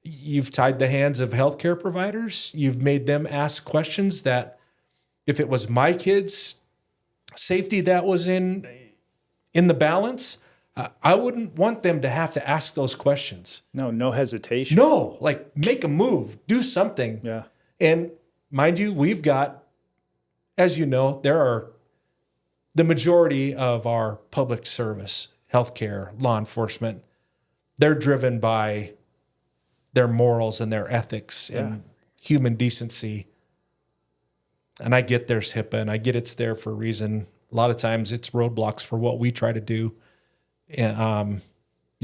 You've tied the hands of healthcare providers. You've made them ask questions that if it was my kids' safety that was in the balance, I wouldn't want them to have to ask those questions. No hesitation. No, like make a move, do something. Yeah. And mind you, we've got, as you know, there are the majority of our public service, healthcare, law enforcement, they're driven by their morals and their ethics and human decency. And I get there's HIPAA, and I get it's there for a reason. A lot of times it's roadblocks for what we try to do.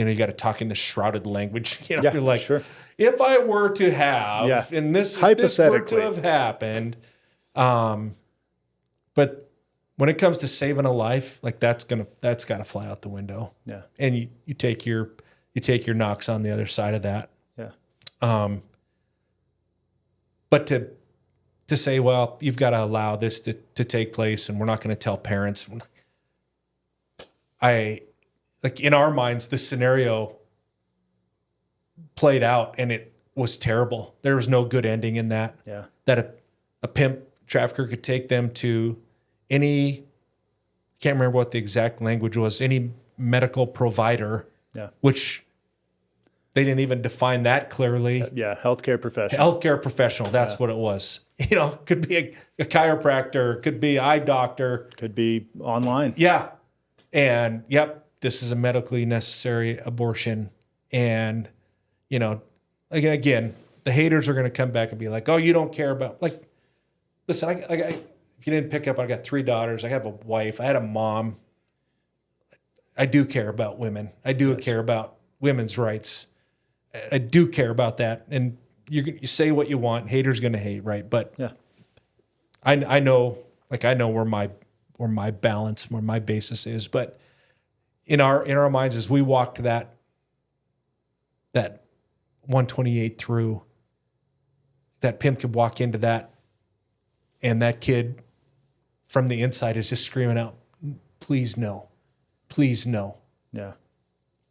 you got to talk in the shrouted language. Yeah, you're like, sure. if I were to have, and this were Hypothetically. to have happened. But when it comes to saving a life, like that's got to fly out the window. Yeah. And you take your knocks on the other side of that. Yeah. But to say, well, you've got to allow this to take place, and we're not going to tell parents. Like in our minds, this scenario played out, and it was terrible. There was no good ending in that. Yeah. That a pimp trafficker could take them to any, can't remember what the exact language was, any medical provider, which they didn't even define that clearly. Yeah, healthcare professional. Healthcare professional, that's what it was. Could be a chiropractor, could be an eye doctor. Could be online. Yeah. And, this is a medically necessary abortion. And, again, the haters are going to come back and be like, oh, you don't care about, like, listen, if you didn't pick up, I got 3 daughters. I have a wife. I had a mom. I do care about women. I do care about women's rights. I do care about that. And you say what you want. Haters going to hate, right? But I know where my balance, where my basis is. But in our minds, as we walked that 128 through, that pimp could walk into that, and that kid from the inside is just screaming out, please no. Please no. Yeah.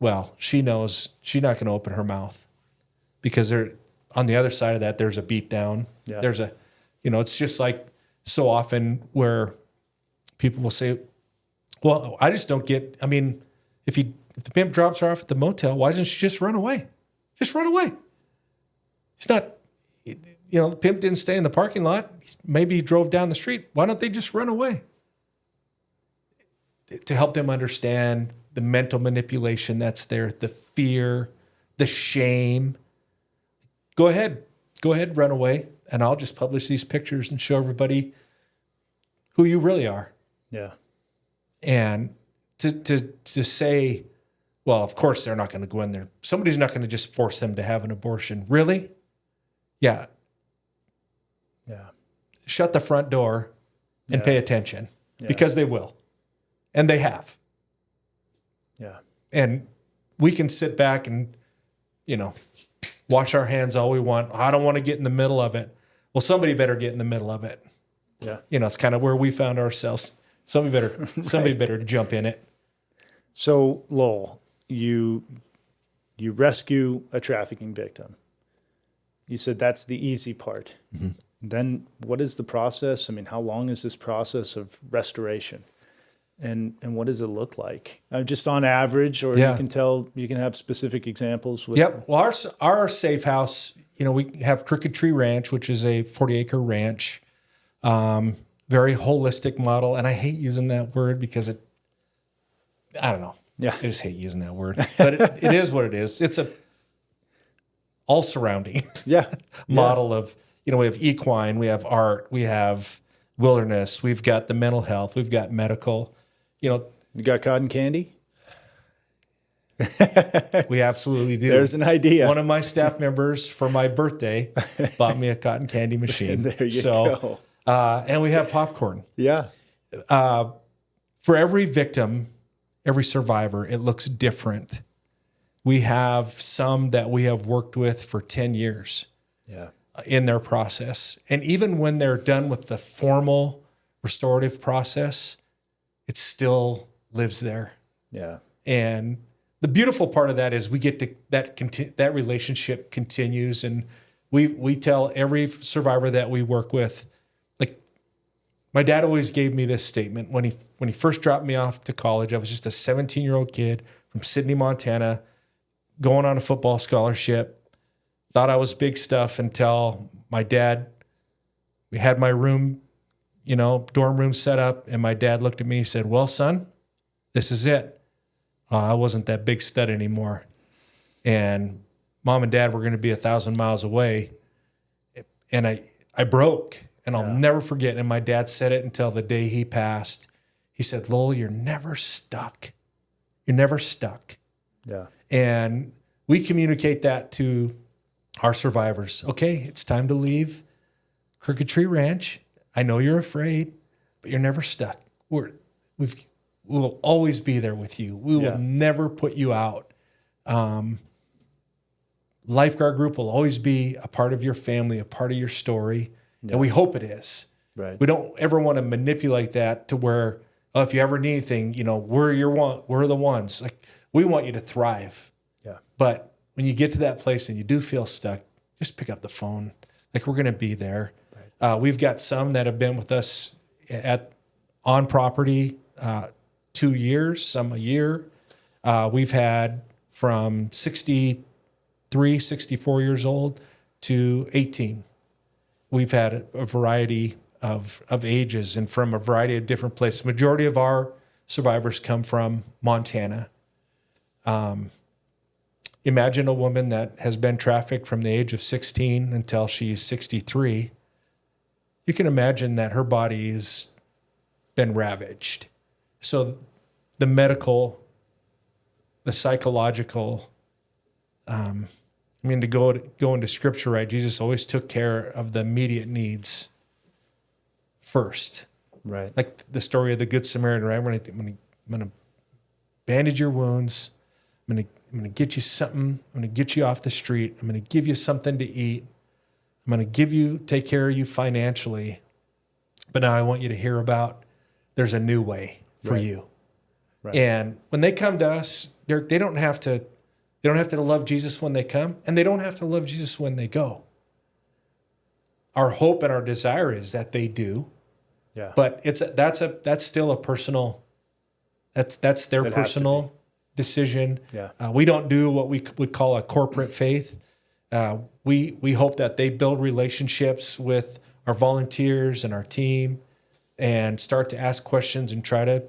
Well, she knows she's not going to open her mouth, because on the other side of that, there's a beat down. Yeah. There's it's just like so often where people will say, well, I just don't get, if the pimp drops her off at the motel, why doesn't she just run away? Just run away. It's not, the pimp didn't stay in the parking lot. Maybe he drove down the street. Why don't they just run away? To help them understand the mental manipulation that's there, the fear, the shame. Go ahead, run away, and I'll just publish these pictures and show everybody who you really are. Yeah. And to say, well, of course they're not going to go in there. Somebody's not going to just force them to have an abortion. Really? Yeah. Yeah. Shut the front door and pay attention, because they will. And they have. Yeah. And we can sit back and, wash our hands all we want. I don't want to get in the middle of it. Well, somebody better get in the middle of it. Yeah. It's kind of where we found ourselves. Somebody better jump in it. So, Lowell, you rescue a trafficking victim. You said that's the easy part. Mm-hmm. Then what is the process? How long is this process of restoration? And what does it look like? Just on average, or you can have specific examples. Well, our safe house, we have Crooked Tree Ranch, which is a 40-acre ranch, very holistic model. And I hate using that word because I don't know. Yeah. I just hate using that word, but it is what it is. It's all surrounding model of, we have equine, we have art, we have wilderness, we've got the mental health, we've got medical. You got cotton candy? We absolutely do. There's an idea. One of my staff members for my birthday bought me a cotton candy machine. There you go. And we have popcorn. Yeah. For every victim, every survivor, it looks different. We have some that we have worked with for 10 years in their process. And even when they're done with the formal restorative process, it still lives there. Yeah. And the beautiful part of that is we get to that relationship continues, and we tell every survivor that we work with, like my dad always gave me this statement when he first dropped me off to college. I was just a 17-year-old kid from Sydney, Montana, going on a football scholarship. Thought I was big stuff until my dad, we had my room, dorm room set up, and my dad looked at me and said, well, son, this is it. I wasn't that big stud anymore. And mom and dad were going to be 1,000 miles away. And I broke, and I'll never forget. And my dad said it until the day he passed. He said, Lowell, you're never stuck. You're never stuck. Yeah. And we communicate that to our survivors. Okay, it's time to leave Crooked Tree Ranch. I know you're afraid, but you're never stuck. We will always be there with you. We will never put you out. LifeGuard Group will always be a part of your family, a part of your story, and we hope it is. Right. We don't ever want to manipulate that to where, oh, if you ever need anything, we're the ones. Like, we want you to thrive. Yeah. But when you get to that place and you do feel stuck, just pick up the phone. Like, we're going to be there. Right. We've got some that have been with us on property 2 years, some a year. We've had from 63, 64 years old to 18. We've had a variety of ages and from a variety of different places. Majority of our survivors come from Montana. Imagine a woman that has been trafficked from the age of 16 until she's 63. You can imagine that her body has been ravaged. So the medical, the psychological, to go into scripture, right? Jesus always took care of the immediate needs first. Right. Like the story of the Good Samaritan, right? I'm gonna bandage your wounds. I'm gonna get you something. I'm gonna get you off the street. I'm gonna give you something to eat. I'm gonna take care of you financially. But now I want you to hear about there's a new way for you. Right. And when they come to us, they don't have to love Jesus when they come, and they don't have to love Jesus when they go. Our hope and our desire is that they do. Yeah. But that's still a personal. That's their personal decision. Yeah. We don't do what we would call a corporate faith. We hope that they build relationships with our volunteers and our team, and start to ask questions and try to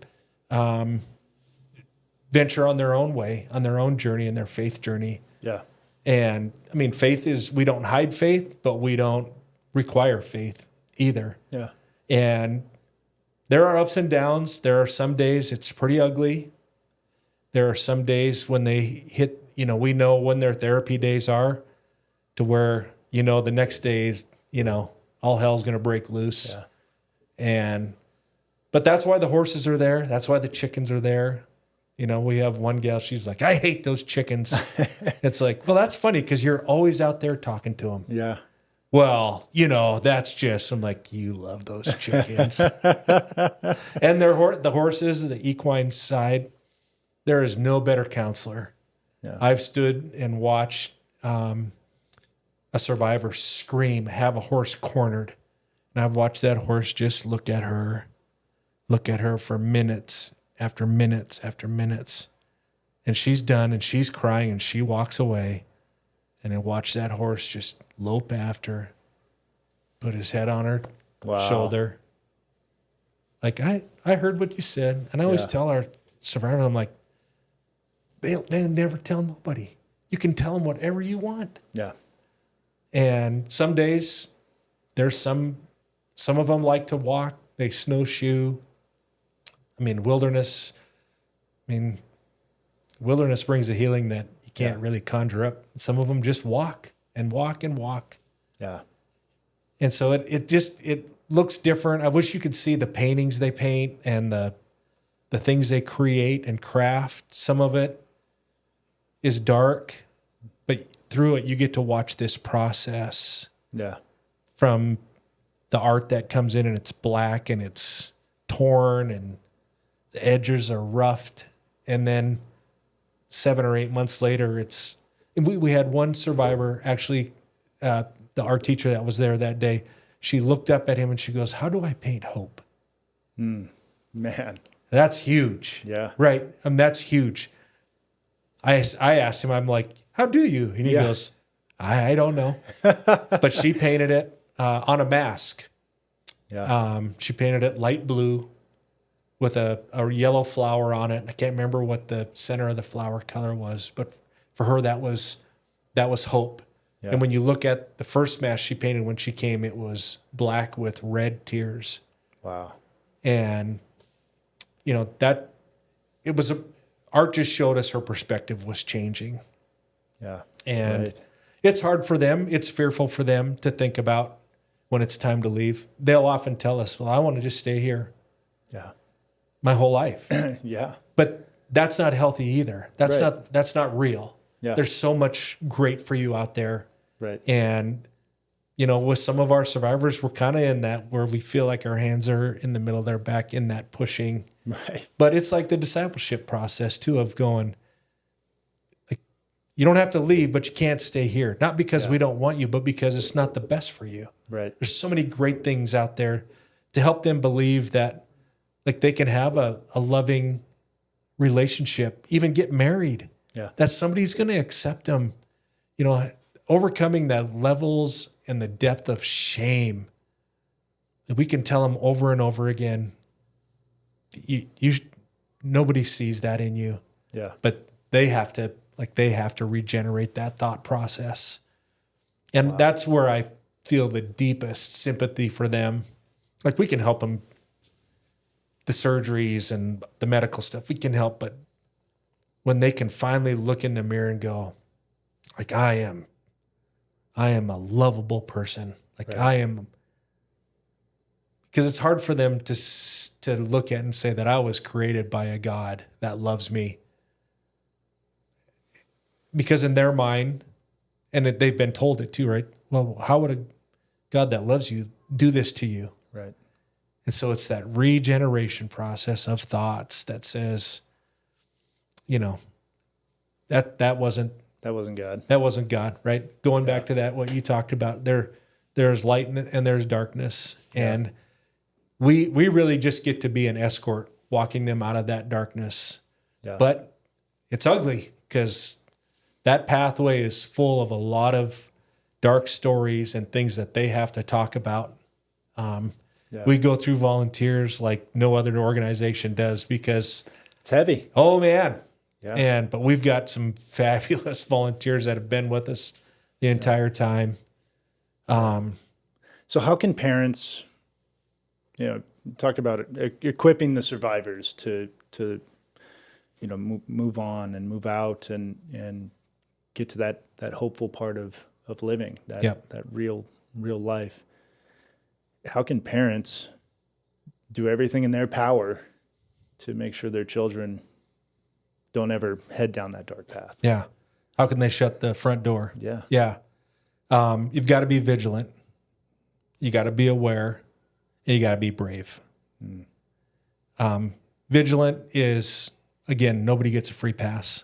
venture on their own way, on their own journey, in their faith journey. Yeah. And faith is, we don't hide faith, but we don't require faith either. Yeah. And there are ups and downs. There are some days it's pretty ugly. There are some days when they hit, we know when their therapy days are, to where, the next day is, all hell's going to break loose. Yeah. But that's why the horses are there. That's why the chickens are there. We have one gal, she's like, I hate those chickens. It's like, well, that's funny because you're always out there talking to them. Yeah. Well, that's just, I'm like, you love those chickens. And the horses, the equine side, there is no better counselor. Yeah. I've stood and watched a survivor scream, have a horse cornered. And I've watched that horse just look at her for minutes after minutes after minutes. And she's done and she's crying and she walks away. And I watch that horse just lope after, put his head on her shoulder. Like, I heard what you said. And I always tell our survivors, I'm like, they'll never tell nobody. You can tell them whatever you want. Yeah. And some days, there's some of them like to walk. They snowshoe. Wilderness brings a healing that you can't really conjure up. Some of them just walk and walk and walk. Yeah. And so it looks different. I wish you could see the paintings they paint and the things they create and craft. Some of it is dark, but through it you get to watch this process. Yeah. From the art that comes in and it's black and it's torn and the edges are roughed, and then 7 or 8 months later, we had one survivor, actually, the art teacher that was there that day, she looked up at him and she goes, how do I paint hope? Man. That's huge. Yeah. Right. That's huge. I asked him, I'm like, how do you? And he goes, I don't know. But she painted it on a mask. Yeah. She painted it light blue with a yellow flower on it. I can't remember what the center of the flower color was, but for her, that was hope. Yeah. And when you look at the first mask she painted when she came, it was black with red tears. Wow. And, that it was Art just showed us her perspective was changing. Yeah. And Right. it's hard for them. It's fearful for them to think about when it's time to leave. They'll often tell us, well, I want to just stay here Yeah. my whole life. Yeah. But that's not healthy either. That's Right. that's not real. Yeah. There's so much great for you out there. Right. And, with some of our survivors, we're kind of in that where we feel like our hands are in the middle of their back in that pushing. Right. But it's like the discipleship process too of going, like, you don't have to leave, but you can't stay here. Not because we don't want you, but because it's not the best for you. Right. There's so many great things out there to help them believe that, like, they can have a loving relationship, even get married. Yeah. That somebody's going to accept them. Overcoming the levels and the depth of shame. If we can tell them over and over again, nobody sees that in you, Yeah. but they have to regenerate that thought process. And that's where I feel the deepest sympathy for them. Like, we can help them, the surgeries and the medical stuff, we can help, but when they can finally look in the mirror and go, like, I am a lovable person. Like, Right. I am, because it's hard for them to look at and say that I was created by a God that loves me. Because in their mind, and they've been told it too, right? Well, how would a God that loves you do this to you? Right. And so it's that regeneration process of thoughts that says, that wasn't That wasn't God. That wasn't God, right? Going back to that, what you talked about, there's light and there's darkness. And we really just get to be an escort, walking them out of that darkness. Yeah. But it's ugly because that pathway is full of a lot of dark stories and things that they have to talk about. We go through volunteers like no other organization does because It's heavy. oh man. Yeah. But we've got some fabulous volunteers that have been with us the entire time. So how can parents, talk about it, equipping the survivors to move on and move out and get to that hopeful part of living, that real life. How can parents do everything in their power to make sure their children don't ever head down that dark path? Yeah. How can they shut the front door? Yeah. Yeah. You've got to be vigilant. You got to be aware. And you got to be brave. Vigilant is, again, nobody gets a free pass.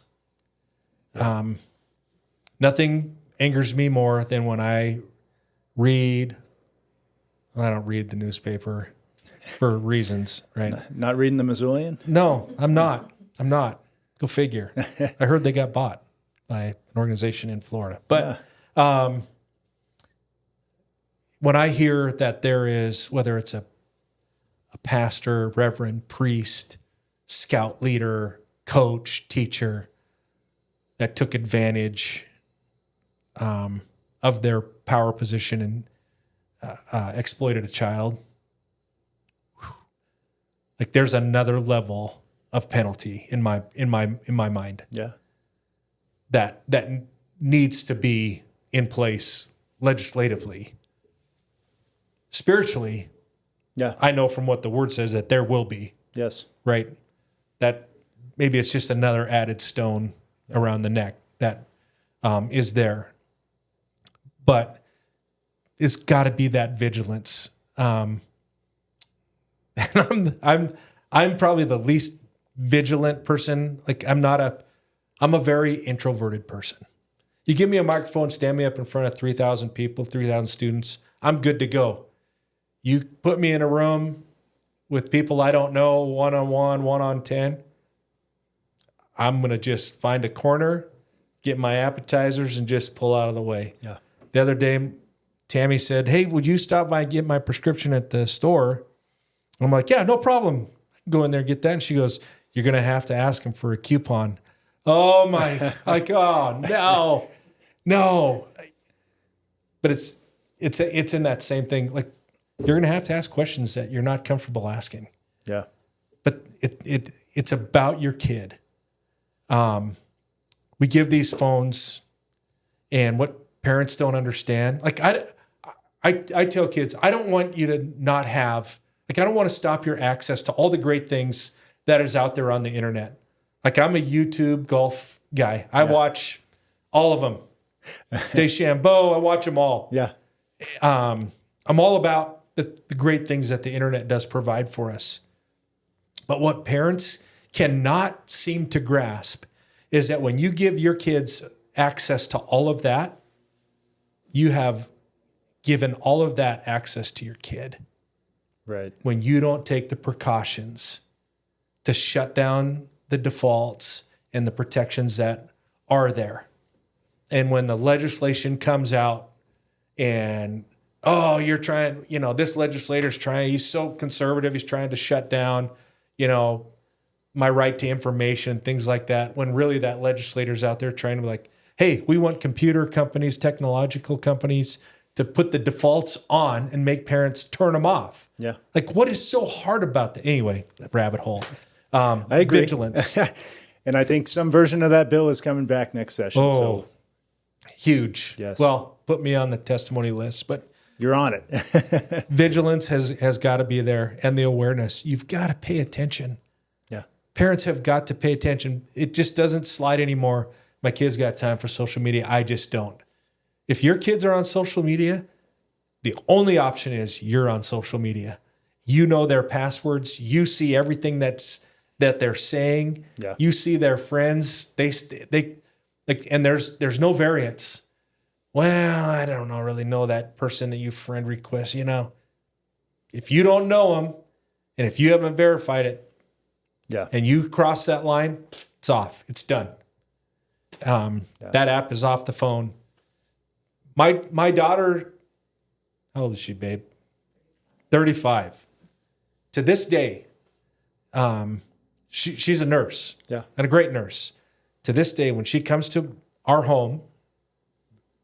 Nothing angers me more than when I don't read the newspaper for reasons, right? Not reading the Missoulian? No, I'm not. Go figure. I heard they got bought by an organization in Florida. But when I hear that there is, whether it's a pastor, reverend, priest, scout leader, coach, teacher, that took advantage of their power position and exploited a child, like, there's another level of penalty in my mind. Yeah. That needs to be in place legislatively. Spiritually, Yeah. I know from what the word says that there will be, Yes. right? That maybe it's just another added stone around the neck that is there. But it's got to be that vigilance. And I'm probably the least vigilant person. Like, I'm a very introverted person. You give me a microphone, stand me up in front of 3,000 people, 3,000 students, I'm good to go. You put me in a room with people I don't know, one-on-1, 1-on-10, I'm going to just find a corner, get my appetizers, and just pull out of the way. Yeah. The other day, Tammy said, hey, would you stop by and get my prescription at the store? And I'm like, yeah, no problem. I can go in there and get that. And she goes, you're going to have to ask him for a coupon. Oh my, like, oh, no. But it's in that same thing. Like, you're going to have to ask questions that you're not comfortable asking. Yeah. But it's about your kid. We give these phones, and what parents don't understand, like I tell kids, I don't want you to not have, like, I don't want to stop your access to all the great things that is out there on the internet. Like, I'm a YouTube golf guy. I watch all of them. DeChambeau, I watch them all. Yeah. I'm all about the great things that the internet does provide for us. But what parents cannot seem to grasp is that when you give your kids access to all of that, you have given all of that access to your kid. Right. When you don't take the precautions to shut down the defaults and the protections that are there. And when the legislation comes out and, oh, you're trying, this legislator's trying, he's so conservative, he's trying to shut down, my right to information, things like that, when really that legislator's out there trying to be like, hey, we want computer companies, technological companies to put the defaults on and make parents turn them off. Yeah. Like, what is so hard about that? Anyway, rabbit hole. I agree. Vigilance. And I think some version of that bill is coming back next session. Oh, so huge. Yes. Well, put me on the testimony list, but you're on it. vigilance has got to be there, and the awareness. You've got to pay attention. Yeah. Parents have got to pay attention. It just doesn't slide anymore. My kids got time for social media. I just don't. If your kids are on social media, the only option is you're on social media. You know their passwords. You see everything that they're saying. Yeah. You see their friends. They like, and there's no variance. Well, I don't really know that person that you friend request. If you don't know them, and if you haven't verified it, Yeah. and you cross that line, it's off. It's done. That app is off the phone. My daughter, how old is she, babe? 35. To this day, she's a nurse. Yeah. And a great nurse. To this day, when she comes to our home,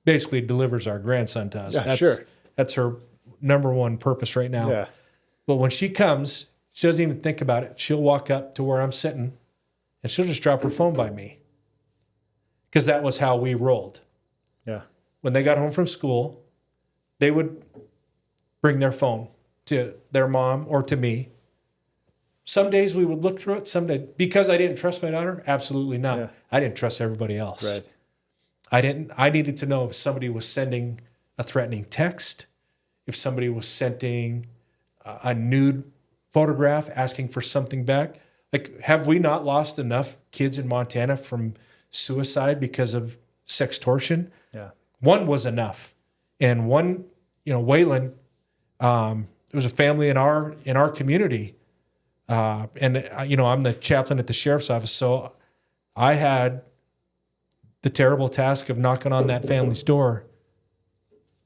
basically delivers our grandson to us. Yeah, sure. That's her number one purpose right now. Yeah. But when she comes, she doesn't even think about it. She'll walk up to where I'm sitting, and she'll just drop her phone by me. Because that was how we rolled. Yeah. When they got home from school, they would bring their phone to their mom or to me. Some days we would look through it. Some days, because I didn't trust my daughter, absolutely not. Yeah. I didn't trust everybody else. Right. I needed to know if somebody was sending a threatening text, if somebody was sending a nude photograph asking for something back. Like, have we not lost enough kids in Montana from suicide because of sextortion? Yeah. One was enough. And one, Wayland, there was a family in our community. And I'm the chaplain at the sheriff's office. So I had the terrible task of knocking on that family's door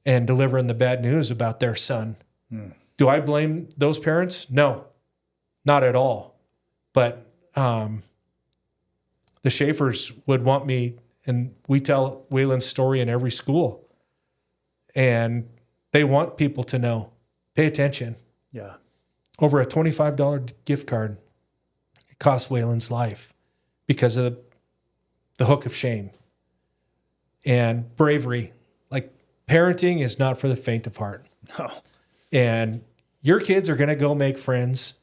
and delivering the bad news about their son. Do I blame those parents? No, not at all. But the Schaefers would want me, and we tell Wayland's story in every school. And they want people to know, pay attention. Yeah. Over a $25 gift card, it cost Wayland's life because of the hook of shame and bravery. Like, parenting is not for the faint of heart. No. And your kids are going to go make friends.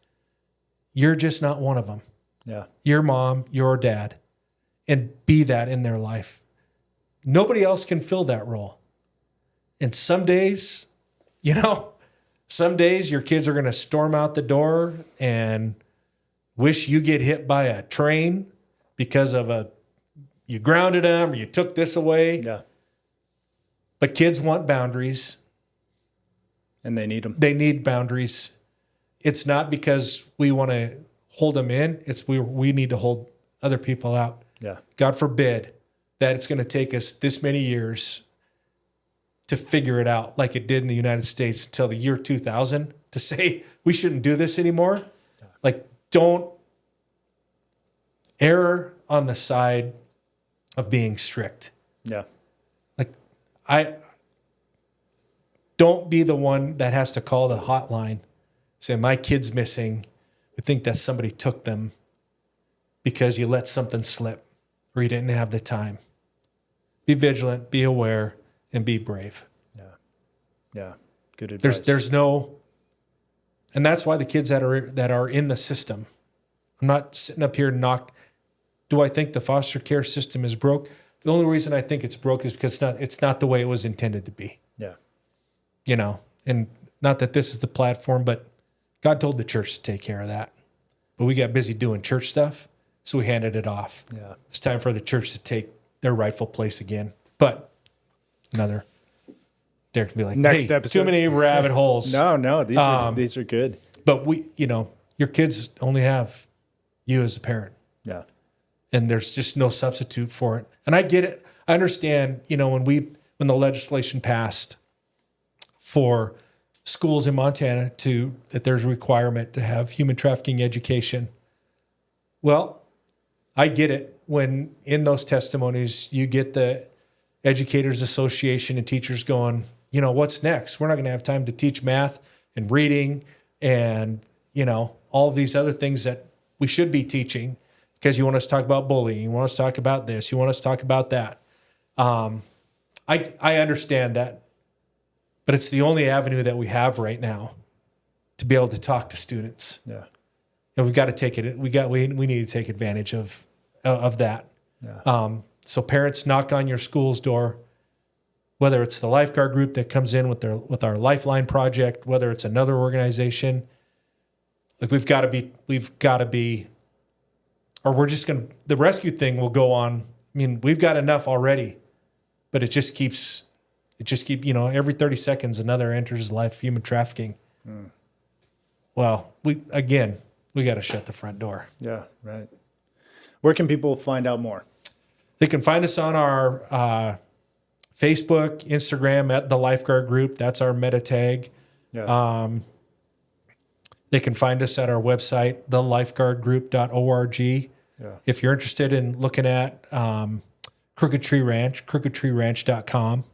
You're just not one of them. Yeah. Your mom, your dad, and be that in their life. Nobody else can fill that role. And some days, some days your kids are going to storm out the door and wish you get hit by a train because of you grounded them or you took this away. Yeah. But kids want boundaries. And they need them. They need boundaries. It's not because we want to hold them in. It's we need to hold other people out. Yeah. God forbid that it's going to take us this many years to figure it out like it did in the United States until the year 2000 to say we shouldn't do this anymore. Yeah. Like, don't err on the side of being strict. Yeah. Like, don't be the one that has to call the hotline, say, my kid's missing. We think that somebody took them because you let something slip. or you didn't have the time. Be vigilant, be aware, and be brave. Yeah. Good advice. There's no, and that's why the kids that are in the system. I'm not sitting up here do I think the foster care system is broke? The only reason I think it's broke is because it's not the way it was intended to be. Yeah. You know, and not that this is the platform, but God told the church to take care of that. But we got busy doing church stuff, so we handed it off. Yeah. It's time for the church to take their rightful place again. But Derek can be like, Next hey, episode. too many rabbit holes. No, these are good. But your kids only have you as a parent. Yeah. And there's just no substitute for it. And I get it. I understand, when the legislation passed for schools in Montana that there's a requirement to have human trafficking education. Well, I get it when in those testimonies you get the Educators Association and teachers going, what's next? We're not going to have time to teach math and reading and, all of these other things that we should be teaching because you want us to talk about bullying. You want us to talk about this. You want us to talk about that. I understand that, but it's the only avenue that we have right now to be able to talk to students. Yeah. And we've got to take it. We need to take advantage of that. Yeah. So parents, knock on your school's door, whether it's the LifeGuard group that comes in with our Lifeline project, whether it's another organization. Like we've got to be, or we're just going to, the rescue thing will go on. I mean, we've got enough already, but it just keeps, every 30 seconds, another enters life, human trafficking. Well, we got to shut the front door. Yeah. Right. Where can people find out more? They can find us on our Facebook, Instagram at the LifeGuard Group. That's our meta tag. Yeah. They can find us at our website, thelifeguardgroup.org. Yeah. If you're interested in looking at Crooked Tree Ranch, crookedtreeranch.com.